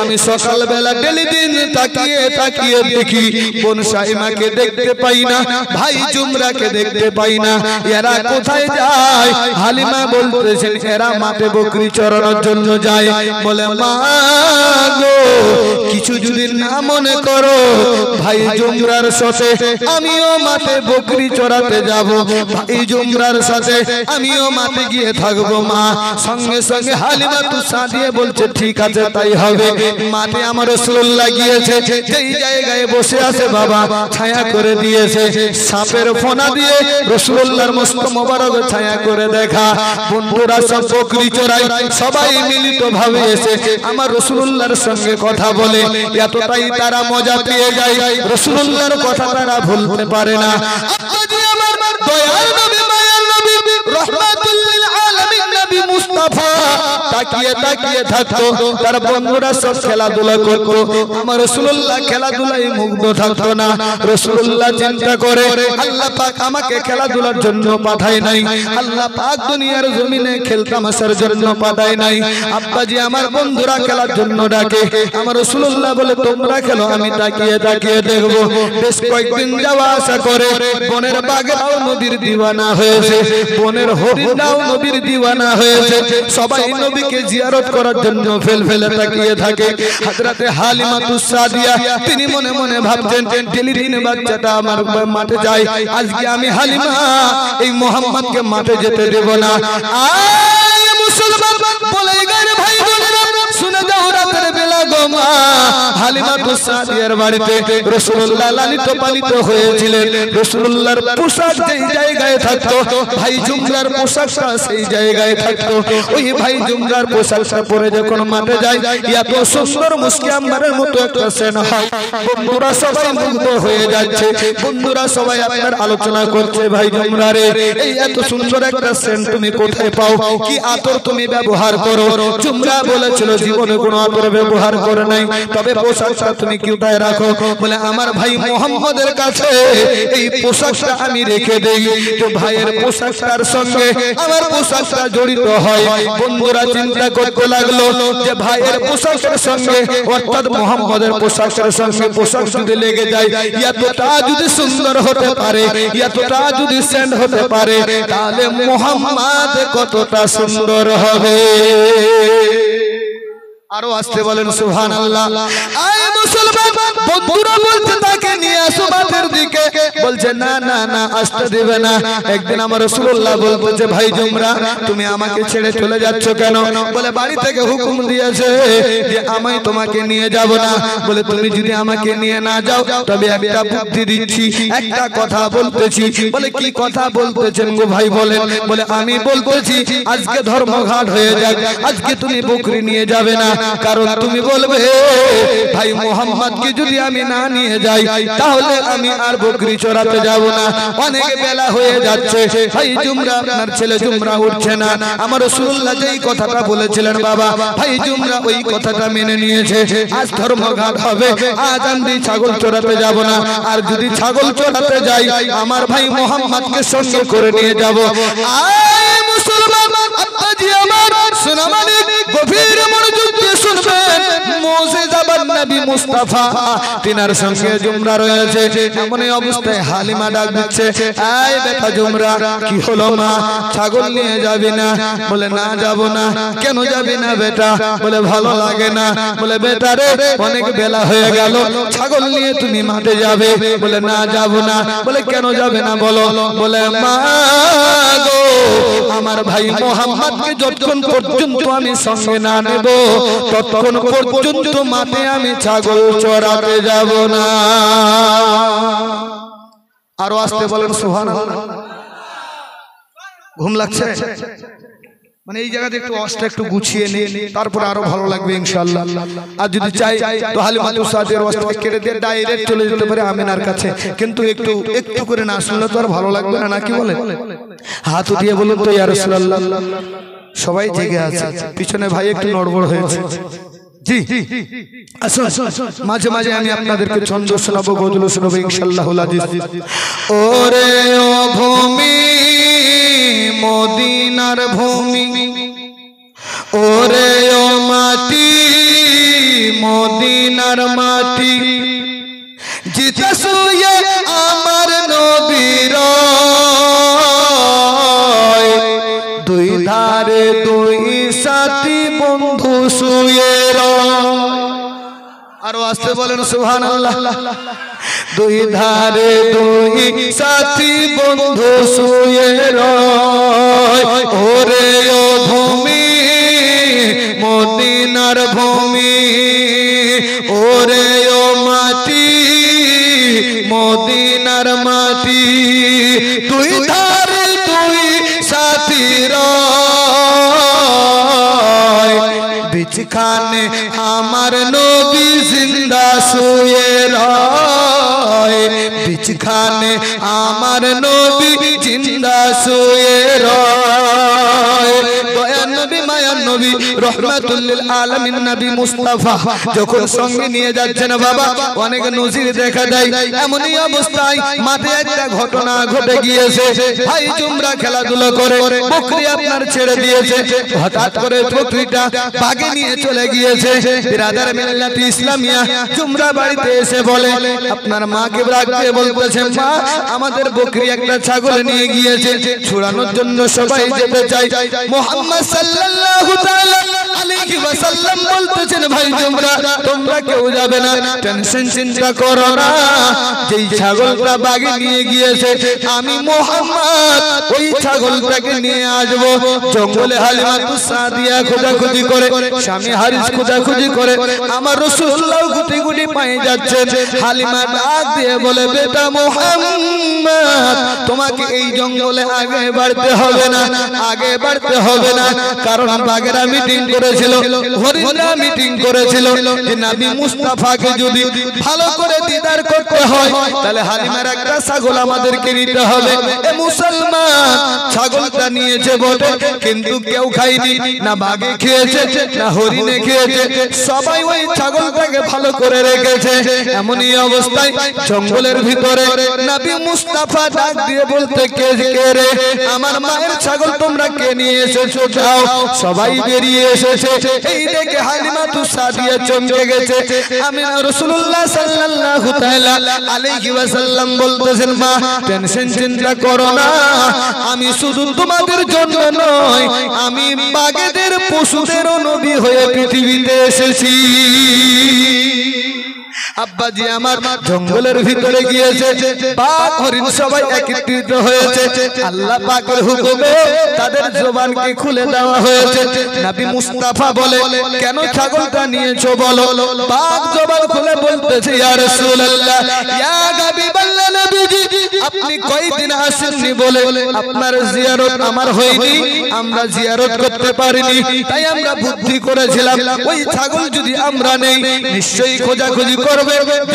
Speaker 1: আমি সকালবেলা ডেলি দিন তাকিয়ে তাকিয়ে দেখি বোন শাইমাকে দেখতে পাই না, ভাই জুমরাকে দেখতে পাই না, এরা কোথায় যায়? হালিমা বলতেছেন এরা মাঠে বকরি চড়ানোর জন্য যায়। বলে, মা গো কিছু যদি না মনে করো, ভাই জুমরার সাথে আমিও মাঠে বকরি চড়াতে যাব, ভাই জুমরার সাথে আমিও মাঠে গিয়ে থাকবো। মা সঙ্গে সঙ্গে হালিমাতু সাদিয়া বলছে, ঠিক আছে তাই হবে। মাঠে আমার রাসূলুল্লাহ গিয়েছে, যেই জায়গায় বসে আছে বাবা ছায়া করে দিয়েছে, সাপের ফোনা দিয়ে রাসূলুল্লাহর মস্ত মোবারক ছায়া করে দেখা। বন্ধুরা সব বকরি চড়াই সবাই মিলিত ভাবে এসে আমার রাসূলুল্লাহর সঙ্গে কথা বলে, এতটাই তারা মজা পেয়ে যায়, রাসূলুল্লাহর কথা তারা ভুলতে পারে না। আব্বাজি আমার দয়াল নবী মায়ার নবী রাহমাতুল লিল আলামিন নবী মুস্তাফা তাকিয়ে তাকিয়ে থাকতো, তার বন্ধুরা সব খেলাধুলা করতো, আমার রাসূলুল্লাহ খেলাধুলায় মুগ্ধ থাকতো না। রাসূলুল্লাহ চিন্তা করে আল্লাহ পাক আমাকে খেলাধুলার জন্য পাঠায় নাই, আল্লাহ পাক দুনিয়ার জমিনে খেলতামাশার জন্য পাঠায় নাই। আব্বাজি আমার বন্ধুরা খেলার জন্য ডাকে, আমার রাসূলুল্লাহ বলে তোমরা খেলো, আমি তাকিয়ে তাকিয়ে দেখবো। বেশ কয়েকদিন যাওয়া আসা করে বনের বাঘরাও নবীর দিওয়ানা হয়েছে, বনের হরিণরাও নবীর দিওয়ানা হয়েছে, সবাই নবীকে জিয়ারত করার জন্য ফেলে তাকিয়ে থাকে। হযরতে হালিমাতুস সাদিয়া তিনি মনে মনে ভাবছেন ডেলি দিন বাচ্চাটা আমার মাঠে যায়, আজকে আমি হালিমা এই মুহাম্মদকে মাঠে যেতে দেব না। আয় মুসলমান বলে গেলে ভাই বোনেরা শুনে যাও, রাতের বেলা গো মা হালিমাতুস সাদিয়ার বাড়িতে রাসূলুল্লাহ লালিত পালিত হয়েছিলেন। রাসূলুল্লাহর পোশাক যেই জায়গায় থাকতো ভাই জুমরার পোশাকটা সেই জায়গায় থাকতো। ওই ভাই জুমরার পোশাকটা পরে যখন মাঠে যায় এত সুন্দর মুস্কি আম্বারের মতো একটা সেন হয়, বন্ধুরা সবাই মুগ্ধ হয়ে যাচ্ছে। বন্ধুরা সবাই আপনার আলোচনা করছে ভাই জুমরারে এই এত সুন্দর একটা সেন তুমি কোথায় পাও, কি আতর তুমি ব্যবহার করো? জুমরা বলেছিল জীবনে কোনো আতর ব্যবহার করে নাই, তবে পোশাকটা তুমি কোথায় রাখো? বলে আমার ভাই মুহাম্মদের কাছে এই পোশাকটা আমি রেখে দেই, তো ভাইয়ের পোশাকটার সঙ্গে আমার পোশাকটা জড়িত হয়। বন্ধুরা চিন্তা করতে লাগলো যে ভাইয়ের পোশাকের সঙ্গে অর্থাৎ মুহাম্মদের পোশাকের সঙ্গে পোশাক যদি লেগে যায়, এতটা যদি সুন্দর হতে পারে, এতটা যদি সেন্ট হতে পারে, তাহলে মুহাম্মদ কতটা সুন্দর হবে। আরো আসতে বলেন সুবহানাল্লাহ। আয় মুসলমান বন্ধুরা বলতে তাকে নিয়ে আসো মাঠের দিকে, বলছে না না না আসতে দিবে না। একদিন আমার রাসূলুল্লাহ বলছে ভাই জুমরা তুমি আমাকে ছেড়ে চলে যাচ্ছ কেন? বলে বাড়ি থেকে হুকুম দিয়েছে যে আমি তোমাকে নিয়ে যাব না। বলে তুমি যদি আমাকে নিয়ে না যাও তবে একটা বুদ্ধি দিচ্ছি, একটা কথা বলতেছি। বলে কি কথা বলতেছেন গো ভাই বলেন? বলে আমি বলতেছি আজকে ধর্মঘাট হয়ে যাক, আজকে তুমি বকরি নিয়ে যাবে না, কারণ তুমি বলবে ভাই মুহাম্মদকে যদি আমি না নিয়ে যাই তাহলে আমি আর বকরি চড়াতে যাব না, অনেক বেলা হয়ে যাচ্ছে। ভাই জুমরা আপনার ছেলে জুমরা উঠছে না। আমার রাসূলুল্লাহ যেই কথাটা বলেছিলেন বাবা ভাই জুমরা ওই কথাটা মেনে নিয়েছে। আজ ধর্মঘাট হবে, আজ আমি ছাগল চড়াতে যাব না, আর যদি ছাগল চড়াতে যাই আমার ভাই মুহাম্মদকে সঙ্গে করে নিয়ে যাব। আয় মুসলমান আব্বাজি আমার শোনা মানে গভীর মনোযোগ দিয়ে শুনবেন, মুজিজাবান নবী মুস্তাফা তিনার সঙ্গে জুমরা রয়েছে। এমন অবস্থায় হালিমা ডাক দিচ্ছে আয় বেটা জুমরা কি হলো মা ছাগল নিয়ে যাবি না? বলে না যাব না। কেন যাবি না বেটা? বলে ভালো লাগে না। বলে বেটা রে অনেক বেলা হয়ে গেল, ছাগল নিয়ে তুমি মাঠে যাবে? বলে না যাব না। বলে কেন যাবে না বলো? বলে মা গো আমার ভাই মুহাম্মদকে যতক্ষণ পর্যন্ত আমি সঙ্গে না নেব ততক্ষণ পর্যন্ত মাঠে আমি ছাগল চড়াতে যাব না। আরো আসতে বলেন সুবহানাল্লাহ। ঘুম লাগছে? মানে এই জায়গাতে একটু অস্টা একটু গুছিয়ে নিয়ে তারপরে আরো ভালো লাগবে ইনশাআল্লাহ। আর যদি চাই তো হালিমাতুস সাদিয়ার অস্টা কেটে দিয়ে ডাইরেক্ট চলে যেতে পারে আমিনার কাছে, কিন্তু একটু একটু করে না শুনলে তো আর ভালো লাগবে না, নাকি বলে? হাত উঠিয়ে বলুন তো ইয়া রাসূলুল্লাহ। সবাই জেগে আছে, পিছনে ভাই একটু নড়বড় হয়েছে। জি আসুন, মাঝে মাঝে আমি আপনাদেরকে ছন্দ শোনাবো, গজল শোনাবো ইনশাআল্লাহুল আজিজ। ওরে ও ভূমি মদিনার ভূমি, ওরে ও মাটি মদিনার মাটি, জিতে শুয়ে আমার নবীর দুই ধারে দুই সাথী বন্ধু শুয়ে আরো আসতে বলেন সুবহানাল্লাহ। দুই ধারে দুই সাথী বন্ধু শুয়ে ওরে ও ভূমি মদিনার ভূমি, বিছখানে আমার নবী জিন্দা শুয়ে রয়, বিছখানে আমার নবী জিন্দা শুয়ে রয়। দয়ার নবী মায়ার নবী রহমাতুল লিল আলামিন নবী মুস্তাফা যখন সঙ্গে নিয়ে যাচ্ছেন বাবা, অনেক নজির দেখা যায়। এমনই অবস্থায় মাঠে একটা ঘটনা ঘটে গিয়েছে। ভাই জুমরা খেলাধুলা করে বকরি আপনার ছেড়ে দিয়েছে, হঠাৎ করে বকরিটা বাগে নিয়ে চলে গিয়েছে। বিরাদার মিল্লাত ইসলামিয়া জুমরা বাড়িতে এসে বলে, আপনার মাকে রাখতে বলতেছে, মা আমাদের বকরি একটা ছাগল নিয়ে গিয়েছে, ছুড়ানোর জন্য সবাই যেতে চাই। মুহাম্মদ সাল্লাল্লাহু তাআলা আলাইহি ওয়াসাল্লাম বলতেছেন, ভাই জুমরা তোমরা কেউ যাবে না, টেনশন চিন্তা করো না, যেই ছাগলটা বাগে নিয়ে গিয়েছে আমি মুহাম্মদ ওই ছাগলটাকে নিয়ে আসবো। জঙ্গলে হালিমাতুস সাদিয়া খোঁজাখুঁজি করে, স্বামী হারিস খোঁজাখুঁজি করে, আমার রাসূলুল্লাহ গুটি গুটি পায়ে যাচ্ছেন। হালিমা ডাক দিয়ে বলে, বেটা মুহাম্মদ তোমাকে এই জঙ্গলে আগে বাড়তে হবে না, আগে বাড়তে হবে না, কারণ বাগেরা মিটিং করেছিল, হরিণরা মিটিং করেছিল যে নবী মুস্তাফাকে যদি ভালো করে দিদার করতে হয় তাহলে হালিমার একটা ছাগল আমাদেরকে নিতে হবে। এ মুসলমান ছাগলটা নিয়েছে বটে, কিন্তু কেউ খায়নি, না বাঘে খেয়েছে না হরিণে খেয়েছে, সবাই ওই ছাগলটাকে ভালো করে রেখেছে। এমনই অবস্থায় জঙ্গলের ভিতরে নবী মুস্তাফা ডাক দিয়ে বলতে, কে রে, আমার মায়ের ছাগল তোমরা কে নিয়ে এসেছো, যাও। সবাই বেরিয়ে এসেছে। এই দেখে হালিমাতুস সাদিয়া চমকে গেছে। আমি রাসূলুল্লাহ সাল্লাল্লাহু তাআলা আলাইহি ওয়াসাল্লাম বলতেছেন, মা টেনশন চিন্তা করো না, আমি শুধু তোমাদের জন্য নয়, আমি বাগেদের পশুদেরও নবী হয়ে পৃথিবীতে এসেছি। আব্বাজি আমার জঙ্গলের ভিতরে গিয়েছে, বাঘ হরিণ সবাই একত্রিত হয়েছে। আল্লাহ পাকের হুকুমে তাদের জবানকে খুলে দেওয়া হয়েছে। নবী মুস্তাফা বলে, কেন ছাগলটা নিয়েছো বলো? বাঘ জবান খুলে বলতেছে, ইয়া রাসূলুল্লাহ, ইয়া হাবিবাল্লাহ নবীজি, আপনি কয়দিন আসেননি বলে আপনার জিয়ারত আমার হয়নি, আমরা জিয়ারত করতে পারিনি, তাই আমরা বুদ্ধি করেছিলাম ওই ছাগল যদি আমরা নেই নিশ্চয়ই খোঁজাখুঁজি করব,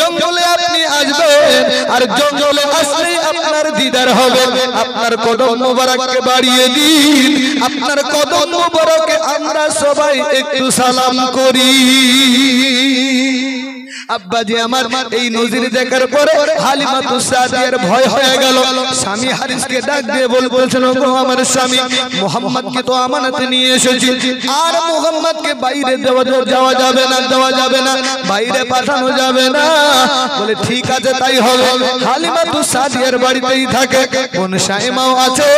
Speaker 1: জঙ্গলে আপনি আসবেন, আর জঙ্গলে আসলেই আপনার দিদার হবে। আপনার কদম মোবারককে বাড়িয়ে দিন, আপনার কদম মোবারকে আমরা সবাই একটু সালাম করি। আব্বাজি আমার এই নজির দেখার পরে হালিমাতুস সাদিয়ার ভয় হয়ে গেল। স্বামী হারিসকে ডাক দিয়ে বলছেন, ওগো আমার স্বামী, মুহাম্মদকে তো আমানতে নিয়ে এসেছি, আর মুহাম্মদকে বাইরে যাওয়া যাবে না, দেওয়া যাবে না, বাইরে পাঠানো যাবে না। বলে ঠিক আছে তাই হবে। হালিমাতুস সাদিয়ার বাড়িতেই থাকে, বোন সাইমাও আছে।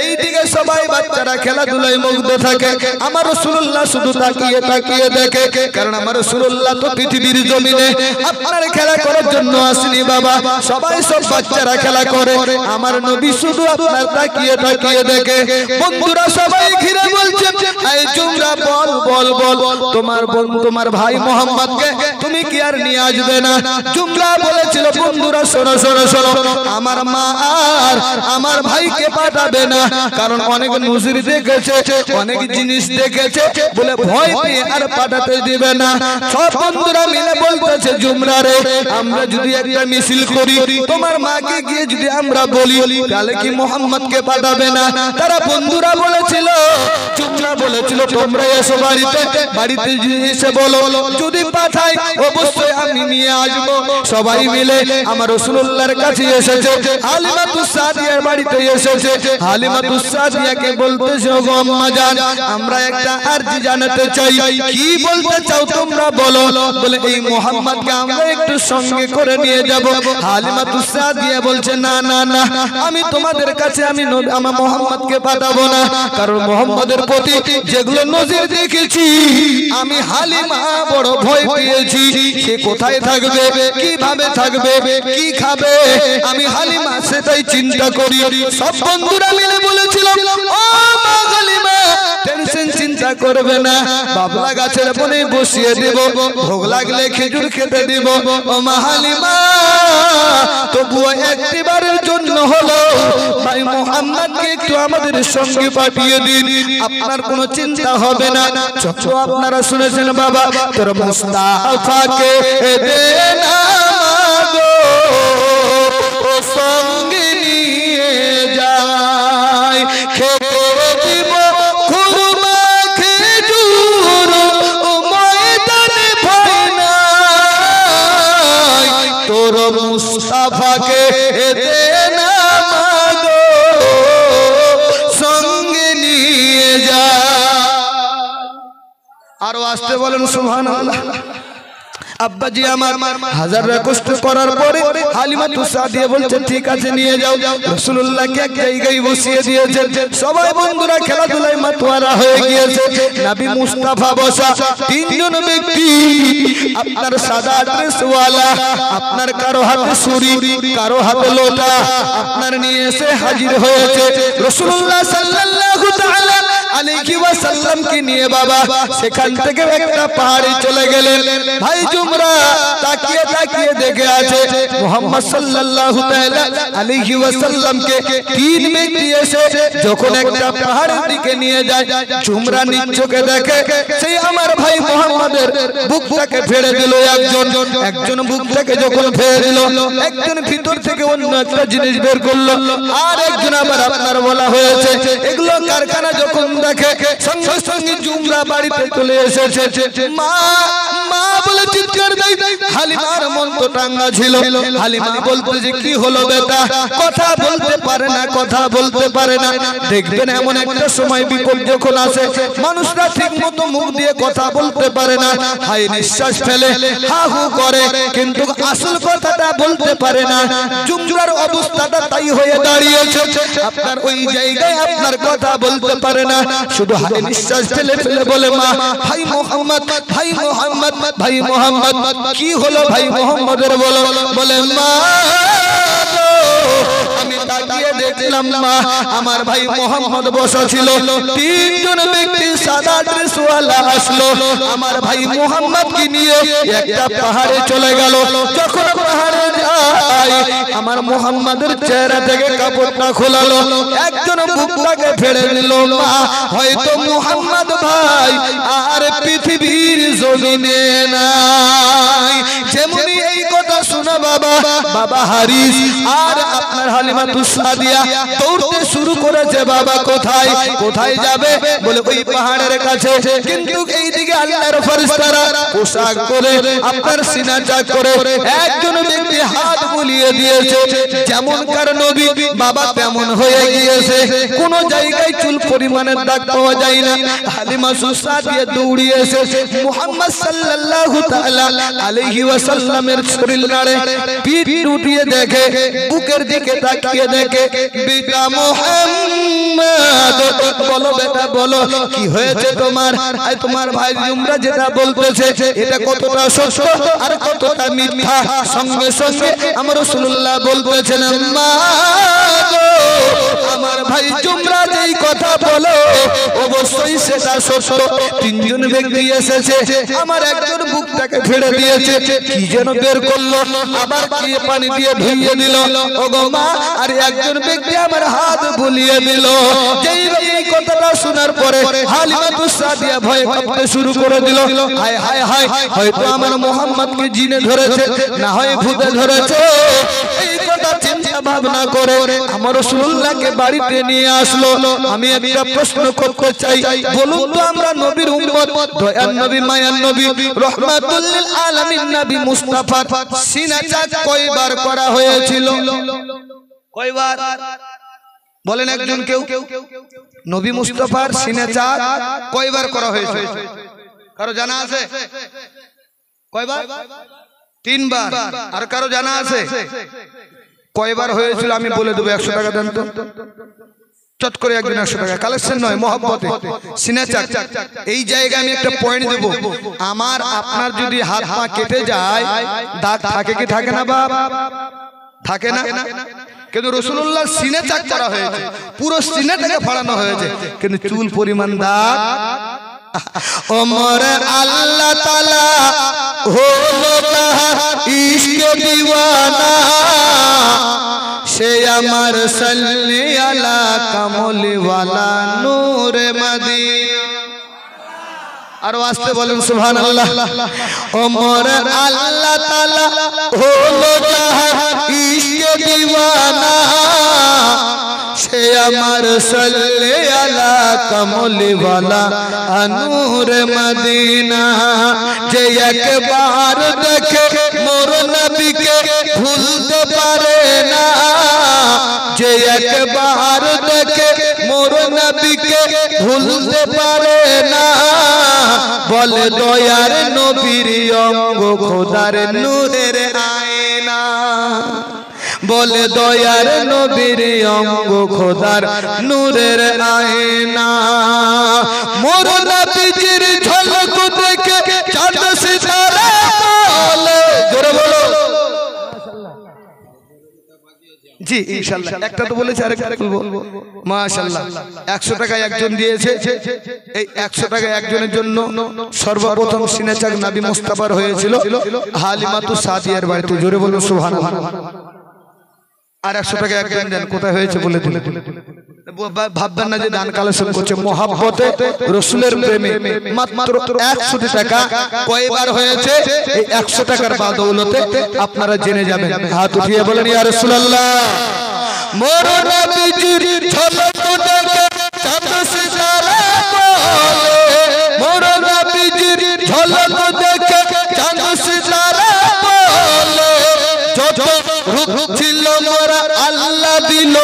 Speaker 1: এইদিকে সবাই বাচ্চারা খেলাধুলায় মুগ্ধ থাকে। আমার রাসূলুল্লাহ শুধু তাকিয়ে তাকিয়ে দেখে, কারণ আমার রাসূলুল্লাহ তো পৃথিবীর জমিনে আপনার খেলা করার জন্য আসেনি বাবা, সবাই সব বাচ্চারা খেলা করে, আমার নবী শুধু আপনার তাকিয়ে তাকিয়ে দেখে। বন্ধুরা সবাই ঘিরে বলছে, এই জুমরা বল বল বল, তোমার বন্ধু তোমার ভাই মুহাম্মদকে তুমি কি আর নিয়ে আসবে না? জুমরা বলেছিল, বন্ধুরা শোনো শোনো শোনো, আমার মা আর আমার ভাইকে পাঠাবে না, কারণ অনেক নজির দেখেছে, অনেক জিনিস দেখেছে, বলে ভয় পেয়ে আর পাঠাতে দিবে না। সব বন্ধুরা মিলে বলতেছে, জুমরা রে, আমরা যদি একটা মিছিল করি, তোমার মাকে গিয়ে যদি আমরা বলি তাহলে কি মুহাম্মদকে পাঠাবে না? তারা বন্ধুরা বলেছিল, জুমরা বলেছিল, তোমরা এসো বাড়িতে, বাড়িতে এসে বলো, যদি পাঠাই অবশ্যই আমি নিয়ে আসবো। সবাই মিলে আমার রাসূলুল্লাহর কাছে এসেছে, হালিমাতুস সাদিয়ার বাড়িতে এসেছে। হালিমাতুস সাদিয়াকে বলতেছে, ওগো আম্মা জান, আমরা একটা আরজি জানাতে চাই। কি বলতে চাও তোমরা বলো? বলে এই মুহাম্মদকে আমরা একটু সঙ্গে করে নিয়ে যাব। হালিমাতুস সাদিয়া বলছে, না না না, আমি তোমাদের কাছে আমি আমার মুহাম্মদকে পাঠাবো না, কারণ মুহাম্মদের প্রতি যেগুলো নজির দেখেছি আমি হালিমা বড় ভয় পেয়েছি। সে কোথায় থাকবে, কিভাবে থাকবে, কি খাবে, আমি হালিমা সেটাই চিন্তা করি। সব বন্ধুরা মিলে বলেছিলাম, ও মা হালিমা, টেনশন চিন্তা করবে না, বাবলা গাছের বনে বসিয়ে দেব, ভোগ লাগলে খেজুর খেতে দিব। ও মা হালিমা, তবুও একটিবারের জন্য হলো ভাই মুহাম্মদকে একটু আমাদের সঙ্গে পাঠিয়ে দিন, আপনার কোনো চিন্তা হবে না। চলো আপনারা শুনেছেন বাবা, তোর মুস্তাফাকে দে না গো ও সঙ্গে নিয়ে যায়, খেতে দিব খুরমা খেজুর ও ময়দানে ভয় নাই, তোর মুস্তাফাকে দে না গো সঙ্গে নিয়ে যায়। আরো আসতে বলেন সুবহানাল্লাহ। আব্বাজি আমার হাজারটা কষ্ট করার পরে হালিমা সাদিয়া বলছেন ঠিক আছে নিয়ে যাও। রাসূলুল্লাহকে এক জায়গায় বসিয়ে দিয়েছেন। সবাই বন্ধুরা খেলাধুলায় মাতোয়ারা হয়ে গিয়েছে। নবী মুস্তাফা বসা, তিনজন ব্যক্তি, আপনার সাদা ড্রেসওয়ালা, আপনার কারো হাতে ছুরি, কারো হাতে লোটা, আপনার নিয়ে এসে হাজির হয়েছে। রাসূলুল্লাহ সাল্লাল্লাহু তাআলা আলাইহি ওয়াসাল্লাম কে নিয়ে বাবা সেখান থেকে একটা পাহাড়ে চলে গেলেন। ভাই জুমরা তাকিয়ে তাকিয়ে দেখে আছে মুহাম্মদ সাল্লাল্লাহু তাআলা আলাইহি ওয়াসাল্লামকে তিন ব্যক্তি এসে যখন একটা পাহাড়ের দিকে নিয়ে যায়, জুমরা নিজ চোখে দেখে সেই আমার ভাই মুহাম্মাদের বুকটাকে ফেড়ে দিল। একজন বুকটাকে যখন ফেড়ে দিল, একজন ভিতর থেকে অন্য একটা জিনিস বের করলো, আর একজন আবার আপনার বলা হয়েছে এগুলো কারখানা যখন দেখে সঙ্গে সঙ্গে জুমরা বাড়িতে চলে এসেছে। মা মা বলে চিৎকার দেয়। হালিমার মন তো টাঙ্গা ছিল। হালিমা বলতে যে কি হলো বেটা, কথা বলতে পারে না, কথা বলতে পারে না। দেখবেন এমন একটা সময় বিপদ যখন আসে, মানুষরা ঠিক মতো মুখ দিয়ে কথা বলতে পারে না, হাই নিঃশ্বাস ফেলে, হা হু করে, কিন্তু আসল কথাটা বলতে পারে না। জুমরার অবস্থাটা তাই হয়ে দাঁড়িয়েছে। আপনার ওই জায়গায় আপনার কথা বলতে পারে না, শুধু হাই নিঃশ্বাস ফেলে ফেলে বলে মা ভাই মোহাম্মদ, ভাই মোহাম্মদ, ভাই মোহাম্মদ। কি হলো ভাই মোহাম্মদের বলো, বলে মা আমি তাকিয়ে দেখলাম মা আমার ভাই মোহাম্মদ বসা ছিল, তিনজন ব্যক্তি সাদা ড্রেসওয়ালা আসলো আমার ভাই মোহাম্মদকে নিয়ে একটা পাহাড়ে চলে গেল। যখন পাহাড়ে যায় আমার মোহাম্মদের চেহারা থেকে কাপড়টা খোলালো, একজন বুকটাকে ফেড়ে দিল। মা হয়তো মোহাম্মদ ভাই আর পৃথিবীর জমিনে নাই। যেমনি এই কথা শুনে বাবা বাবা হারিস আর আপনার হালিমা সাদিয়া দৌড়তে শুরু করেছে। বাবা কোথায় কোথায় যাবে বলে ওই পাহাড়ের কাছে, কিন্তু এইদিকে আল্লাহর ফেরেশতারা পোশাক পরে আপনার সিনা চাক করে একজন ব্যক্তি হাত বুলিয়ে দিয়েছে। যেমন কার নবী বাবা তেমন হয়ে গিয়েছে, কোন জায়গায় চুল পরিমাণের দাগ পাওয়া যায় না। হালিমা সাদিয়া দৌড়িয়ে এসে মুহাম্মদ সাল্লাল্লাহু তাআলা আলাইহি ওয়াসাল্লামের শরীর নাড়ে, পিঠ উঠিয়ে দেখে, বুকের দিকে তাকিয়ে দেখে, বেটা মুহাম্মদ বলো বেটা বলো কি হয়েছে তোমার? আর তোমার ভাই জুমরা যেটা বলতেছে এটা কতটা সত্য আর কতটা মিথ্যা? সঙ্গে সঙ্গে আমার রাসূলুল্লাহ বলতেছেন মা গো আমার ভাই জুমরা যেই কথা বলো অবশ্যই সেটা সত্য। তিনজন ব্যক্তি এসেছে, আমার একজন বুকটাকে ফেড়ে দিয়েছে, কি যেন বের করলো, আবার কি পানি দিয়ে ধুইয়ে দিল। ওগো মা আর একজন ব্যক্তি আমার হাত বুলিয়ে দিল। যেই এই কথাটা শোনার পরে হালিমা সাদিয়া ভয় কাঁপতে শুরু করে দিল। হায় হায় হায়, হয়তো আমার মুহাম্মদকে জিনে ধরেছে, না হয় ভূতে ধরেছে। এই কথা চিন্তা ভাবনা করে আমার রাসূলুল্লাহকে বাড়িতে নিয়ে আসলো। আমি একটা প্রশ্ন করতে চাই, বলুন তো আমরা নবীর উম্মত, দয়ার নবী, মায়ার নবী, রাহমাতুল লিল আলামিন নবী মুস্তাফা সিনা চাক কয়বার করা হয়েছিল? কয়বার বলেন একজন কেউ? নবী মুস্তাফার সিনা চাক কয়বার করা হয়েছে? কারো জানা আছে? কয়বার? 3 বার। আর কারো জানা আছে কয়বার হয়েছিল? আমি বলে দেবো। 100 টাকা দেন তো, চট করে একদিন 100 টাকা। কালেকশন নয়, মহব্বতে। সিনা চাক এই জায়গায় আমি একটা পয়েন্ট দেব। আমার আপনার যদি হাত পা কেটে যায়, দাগ থাকে কি থাকে না বাপ? থাকে না? কিন্তু রাসূলুল্লাহ সিনে চাক করা হয়েছে, পুরো সিনেটাকে ফাড়ানো হয়েছে, কিন্তু চুল পরিমাণ দাগ। ওমর আল্লাহ তাআলা হলো তাহার ইশকে দিওয়ানা, সে আমার সাল্লি আলা কামলি ওয়ালা নূরে মদিনা। আর আসতে বলেন সুবহানাল্লাহ। ওমর আল্লাহ তাআলা হলো তাহার ইশকে দিওয়ানা, সে আমার সাল্লি আলা কামলি ওয়ালা নূরে মদিনা। যে একবার দেখে মোর নবীকে ভুলতে পারে না, যে একবার দেখে মোর নবীকে ভুলতে পারে না, বলে দয়ার নবীর অঙ্গ খোদার নূরের আয়না, বলে দয়ার নবীর অঙ্গ খোদার নূরের আয়না। মোর নবীজির ঝলক দেখে চাঁদ সিতারা বলে, জোরে বলো জি ইনশাআল্লাহ। একটা তো বলেছে, আরেকটা বলবো মাশাআল্লাহ। 100 টাকা একজন দিয়েছে, এই 100 টাকা একজনের জন্য সর্বপ্রথম সিনেচাক নবী মুস্তাফার হয়েছিল হালিমাতু সাদিয়ার বাড়িতে, জোরে বলুন সুবহানাল্লাহ। আর 100 টাকা একজন দেন, কোথায় হয়েছে বলে দিলে, ভাববেন না যে দান কালেকশন করছে, মহব্বতে রাসূলের প্রেমে মাত্র 100 টাকা কয়বার হয়েছে, এই 100 টাকার বদৌলতে আপনারা জেনে যাবেন। হাত উঠিয়ে বলেন ইয়া রাসূলুল্লাহ। মোর নবীজির ঝলক দেখে চাঁদ সিতারা বলে, মোর নবীজির ঝলক দেখে চাঁদ সিতারা বলে, যত রূপ ছিল মোরা আল্লাহ দিল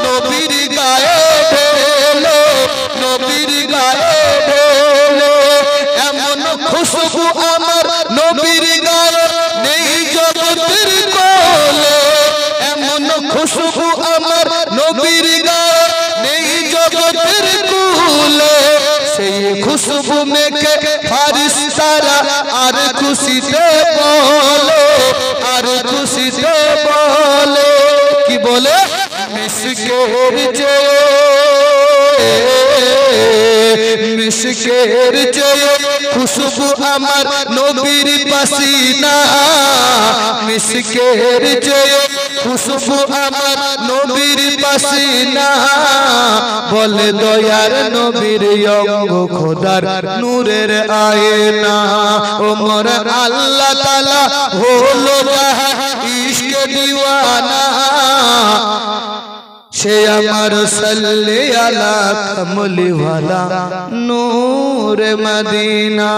Speaker 1: নবীর গায়ে ঢেলো, নবীর গায়ে ঢেলো। এমন খুশবু আমার নবীর গায়ে নেই জগতের কোলে, এমন খুশবু আমার নবীর গায়ে নেই জগতের কোলে। সেই খুশবু মেখে ফারিস্তারা আর খুশিতে বলো, আর খুশিতে বলে, কি বলে, মিশকের চেয়ে, মিশকের চেয়ে খুশবু আমার নবীর পাসিনা, মিশকের চেয়ে খুশবু আমার নবীর পাসিনা, বলে দয়ার নবীর অঙ্গ খোদার নূরের আয়না। ওমর আল্লাহ তাআলা হলো তাহার ইশকে দিওয়ানা, সে আমার সাল্লি আলা কামলি ওয়ালা নূরে মদিনা।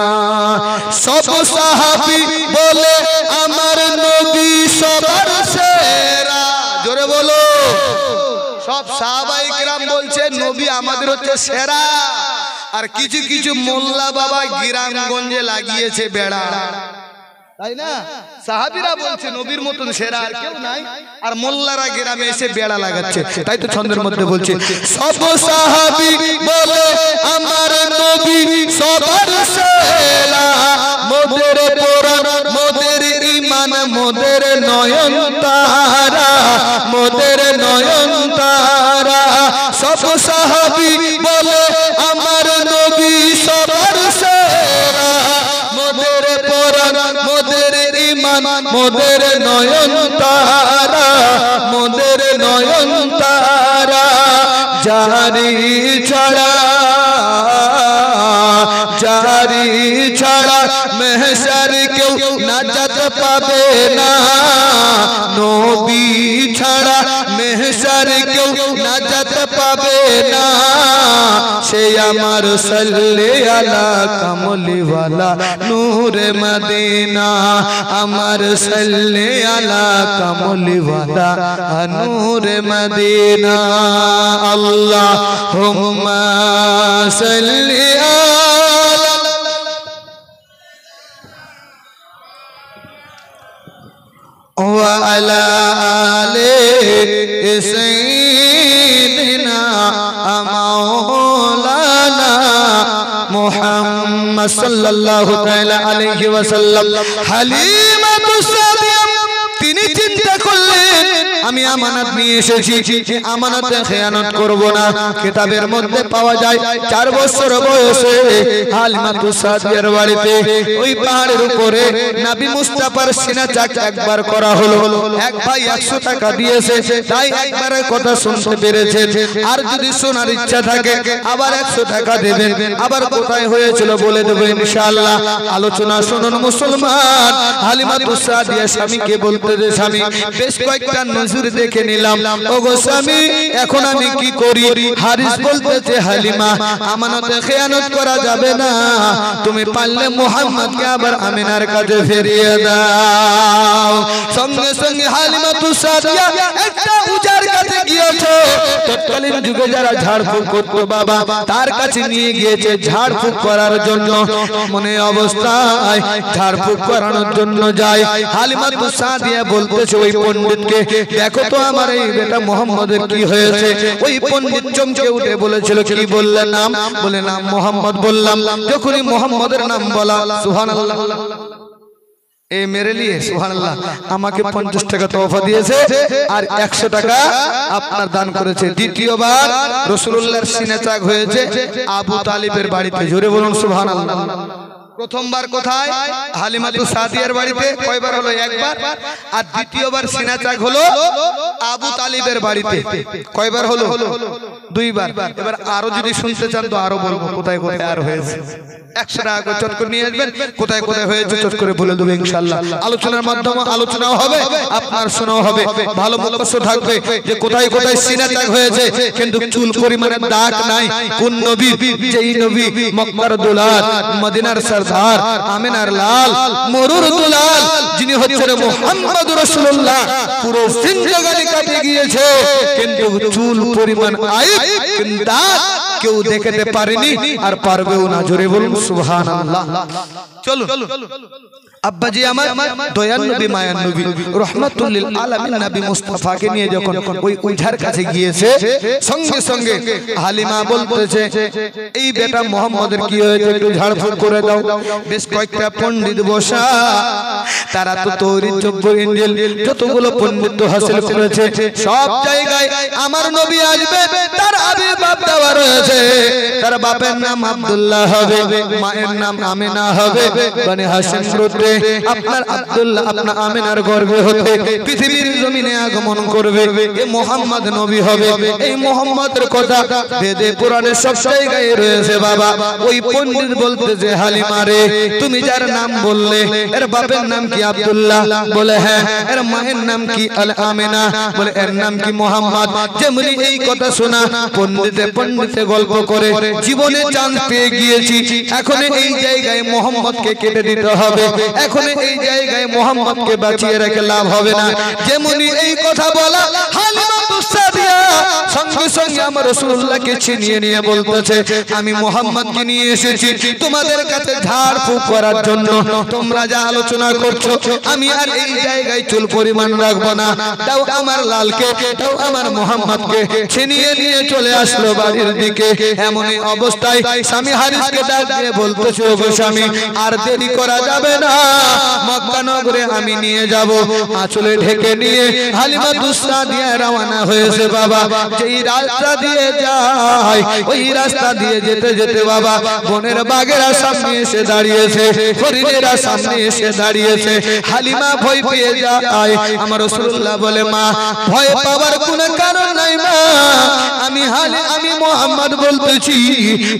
Speaker 1: সব সাহাবী বলে আমার নবী সবার সেরা, জোরে বলো। সব সাহাবায়ে কিরাম বলছে নবী আমাদের হচ্ছে সেরা, আর কিছু কিছু মোল্লা বাবা গ্রামগঞ্জে লাগিয়েছে বেড়া, তাই না? সাহাবীরা বলছে নবীর মতন সেরা আর কেউ নাই, আর মোল্লারা গ্রামে এসে বেড়া লাগাচ্ছে। তাই তো ছন্দের মধ্যে বলছে, সব সাহাবী বলে আমার নবী সবার সেরা, মোদের কোরআন মোদের ঈমান মোদের নয়ন তারা, মোদের নয়ন তারা। সব সাহাবী বলে আমার নবী সবার সেরা, মোদের কোরআন মোদের ঈমান মোদের নয়ন তারা, মোদের নয়ন তারা। জারি ছাড়া, জারি ছাড়া মেহশার কেউ নাজাত পাবে না, নবী ছাড়া মেহশার কেউ নাজাত পাবে না, সে আমার সাল্লি আলা কামলি ওয়ালা নূরে মদিনা, আমার সাল্লি আলা কামলি ওয়ালা নূরে মদিনা। আল্লাহুম্মা সাল্লি আলা ওয়া আলা আলি সাইয়্যিদিনা মাওলানা মুহাম্মদ সাল্লাল্লাহু তাআলা আলাইহি ওয়াসাল্লাম। হালিমাতু সাদিয়া তিনি চিন্তা করলেন আমি আমানত নিয়ে এসেছি, আমানতে খেয়ানত করব না। কিতাবের মধ্যে পাওয়া যায় 4 বছর বয়সে হালিমাতুস সাদিয়ার বাড়িতে ওই পাহাড়ের উপরে নবী মুস্তাফার সিনা চাক একবার করা হলো। এক ভাই 100 টাকা দিয়েছে, তাই একবারের কথা শুনতে পেরেছে। আর যদি শোনার ইচ্ছা থাকে আবার 100 টাকা দেবেন। আবার কোথায় হয়েছিল বলে দেব ইনশাআল্লাহ। আলোচনা শুনুন মুসলমান। হালিমাতুস সাদিয়া স্বামীকে বলতে যে স্বামী বেশ কয়েকটা নজর দেখে নিলাম, ওগো স্বামী এখন আমি কি করি? হারিস বলতেছে হালিমা আমানতে খেয়ানত করা যাবে না, তুমি পারলে মুহাম্মদকে আবার আমিনার কাছে ফিরিয়ে দাও। সঙ্গে সঙ্গে হালিমাতুস সাদিয়া একটা উজার কাছে গিয়েছে। তৎকালীন যুগে যারা ঝাড়ফুঁক করতো বাবা তার কাছে নিয়ে গিয়েছে ঝাড়ফুঁক করার জন্য। মনে অবস্থায় ঝাড়ফুঁক করানোর জন্য যায়। হালিমাতুস সাদিয়া বলতেছে ওই পণ্ডিতকে, দেখো তো আমার এই বেটা মুহাম্মদের কি হয়েছে? ওই পণ্ডিত চমকে উঠে বলেছিল, কি বললে নাম? বলে নাম মুহাম্মদ বললাম। যখনই মুহাম্মদের নাম বলা, সুবহানাল্লাহ, এ মেরে লিয়ে সুবহানাল্লাহ, আমাকে 50 টাকা তোফা দিয়েছে আর 100 টাকা আপনার দান করেছে। দ্বিতীয়বার রাসূলুল্লাহর সিনা চাক হয়েছে আবু তালিবের বাড়িতে। জোরে বলুন সুবহানাল্লাহ। প্রথমবার কোথায়? হালিমাতুস সাদিয়ার বাড়িতে। কয়বার হলো? একবার। আর দ্বিতীয়বার সিনা চাক হলো আবু তালিবের বাড়িতে। কয়বার হলো? 2 বার। এবার আরো যদি শুনতে চান তো আরো বলবো কোথায় কোথায় আর হয়েছে। 100 টাকা করে চট করে নিয়ে আসবেন, কোথায় কোথায় হয়েছে চট করে বলে দেবো ইনশাআল্লাহ। আলোচনার মাধ্যমে আলোচনাও হবে, আপনার শোনাও হবে। ভালো মুখস্থ থাকবে যে কোথায় কোথায় সিনা চাক হয়েছে, কিন্তু চুল পরিমাণের দাগ নাই। কোন নবী? যেই নবী মক্কার দুলাল, মদিনার সরদার, আমিনার লাল, মরুর দুলাল, যিনি হচ্ছেন মুহাম্মদ রাসূলুল্লাহ। পুরো জিন্দেগানি কাটে গিয়েছে কিন্তু চুল পরিমাণ আইব কিন্তু দাগ কেউ দেখতে পারেনি আর পারবেও না। জোরে বলুন সুবহানাল্লাহ। চলো আব্বাজি আমার দয়ার নবী মায়ার নবী রহমাতুল লিল আলামিন নবী মুস্তাফাকে নিয়ে যখন ওই উইঠার কাছে গিয়েছে, সঙ্গে সঙ্গে হালিমা বলতেছে এই বেটা মুহাম্মদের কি হয়েছে একটু ঝাড়ফুঁক করে দাও। বেশ কয়েকটা পণ্ডিত বসা, তারা তো তৌরিত জব্বর ইনজিল যতগুলো পণ্ডিত হাসিল করেছে সব জায়গায় আমার নবী আসবে তার আবির্ভাব দেওয়া রয়েছে। তার বাপের নাম আব্দুল্লাহ হবে, মায়ের নাম আমিনা হবে। বনি হাশিম গোত্রে আপনার আব্দুল্লাহ আপনার আমিনার গর্ভে হতে পৃথিবীর জমিনে আগমন করবে। এই মুহাম্মদ নবী হবে। এই মুহাম্মদের কথা বেদে পুরাণে সব জায়গায় রয়েছে বাবা। ওই পণ্ডিত বলতে যে হালিমা রে তুমি যার নাম বললে এর বাপের নাম কি আব্দুল্লাহ? বলে হ্যাঁ। এর মায়ের নাম কি? আল আমিনা। বলে এর নাম কি মুহাম্মদ। যেমনি এই কথা শোনা পণ্ডিতে পণ্ডিতে গল্প করে জীবনে চান্স পেয়ে গিয়েছি, এখন এই জায়গায় মুহাম্মদকে কেটে দিতে হবে, এখন এই জায়গায় মুহাম্মদকে বাঁচিয়ে রেখে লাভ হবে না। যেমনি এই কথা বলা হালিমাতুস সাদিয়া সঙ্গে সঙ্গে আমার রাসূলুল্লাহকে ছিনিয়ে নিয়ে বলতেছে আমি মুহাম্মদকে নিয়ে এসেছি তোমাদের কাছে ঝাড়ফুঁক করার জন্য। তোমরা যা আলোচনা করছো আমি আর এই জায়গায় চুল পরিমাণ রাখবো না। দাও আমার লালকে, দাও আমার মুহাম্মদকে। ছিনিয়ে নিয়ে চলে আসলো বাড়ির দিকে। এমনই অবস্থায় স্বামী হারিসকে ডাক দিয়ে বলতেছে ওগো স্বামী আর দেরি করা যাবে না, মক্কা নগরে আমি নিয়ে যাব। আঁচলে ঢেকে নিয়ে হালিমাতুস সাদিয়া রওনা হয়েছে বাবা। যেই রাস্তা দিয়ে যায় ওই রাস্তা দিয়ে যেতে যেতে বাবা বনের বাঘেরা সামনে এসে দাঁড়িয়েছে, হরিণেরা সামনে এসে দাঁড়িয়েছে। হালিমা ভয় পেয়ে যায়। আমার রাসূলুল্লাহ বলে মা ভয় পাওয়ার কোনো কারণ নাই মা, আমি মুহাম্মদ বলতেছি,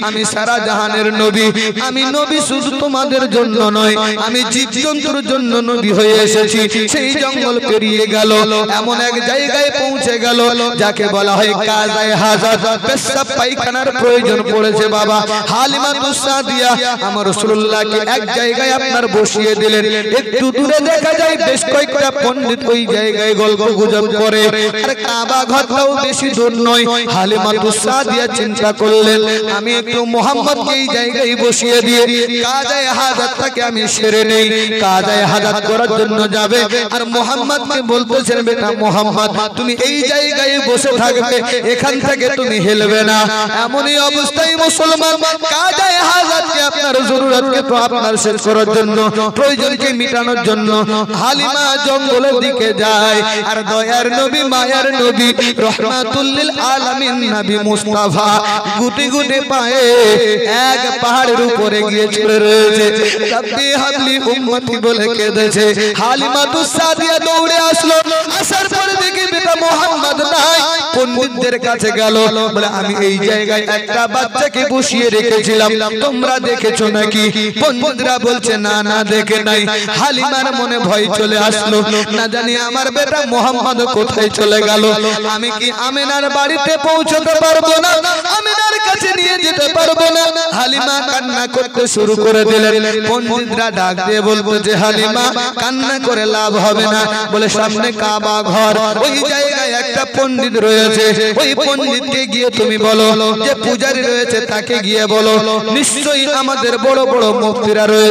Speaker 1: আমি সারা জাহানের নবী। আমি নবী শুধু তোমাদের জন্য নয়, আমি জীবজন্তুর জন্য নবী হয়ে এসেছি। সেই জঙ্গল পেরিয়ে গেল, এমন এক জায়গায় পৌঁছে গেল যাকে বলা হয় কাজায়ে হাজাত, পেশাব পায়খানার প্রয়োজন পড়েছে বাবা। হালিমাতুস সাদিয়া আমার রাসূলুল্লাহকে এক জায়গায় আপনার বসিয়ে দিলেন। একটু দূরে দেখা যায় বেশ কয়েকটা পণ্ডিত ওই জায়গায় গল্প গুজব করে। আর কাবা ঘরটাও বেশি দূর নয়। হালিমাতুস সাদিয়া চিন্তা করলেন আমি একটু মুহাম্মদকে এই জায়গায় বসিয়ে দিয়ে কাজায়ে হাজাতটাকে আমি সেরে নেই। কাজায়ে হাজাত করার জন্য যাবে আর মুহাম্মদকে বলতেছেন বেটা মুহাম্মদ তুমি এই জায়গায় বসে থাকবে, এখান থেকে তুমি হেলবে না। এমনই অবস্থায় মুসলমান কাজায়ে হাজাতকে আপনার জরুরতকে তো আপনার শেষ করার জন্য, প্রয়োজনকে মিটানোর জন্য হালিমা জঙ্গলের দিকে যায়। আর দয়ার নবী মায়ার নবী রহমাতুল লিল আলামিন নবী মুস্তাফা গুটি গুটি পায়ে এক পাহাড়ের উপরে গিয়ে চড়ে রয়েছে। রব্বি হাবলি উম্মতি বলে কেঁদেছে। হালিমা তুসাদিয়া দৌড়ে আসলো, আসার পরে দেখি বেটা মুহাম্মদ নাই। পণ্ডিতদের কাছে গেল, বলে আমি এই জায়গায় একটা বাচ্চাকে বসিয়ে রেখেছিলাম, তোমরা দেখেছো নাকি? পণ্ডিতরা বলছে না না দেখে নাই। হালিমার মনে ভয় চলে আসলো, না জানি আমার বেটা মুহাম্মদ কোথায় চলে গেল। আমি কি আমিনার বাড়িতে পৌঁছতে পারবো না, আমিনার কাছে নিয়ে যেতে পারবো না। হালিমা কান্না করতে শুরু করে দিলেন। পণ্ডিতরা ডাক দিয়ে বলবো যে হালিমা কান্না করে লাভ হবে না, বলে সামনে কাবা ঘর, ওই জায়গায় একটা পণ্ডিত রয়েছে, ওই পণ্ডিতকে গিয়ে তুমি বলো, যে পূজারী রয়েছে তাকে গিয়ে বলো, নিশ্চয়ই আমাদের বড় বড় মুফতিরা রয়েছে।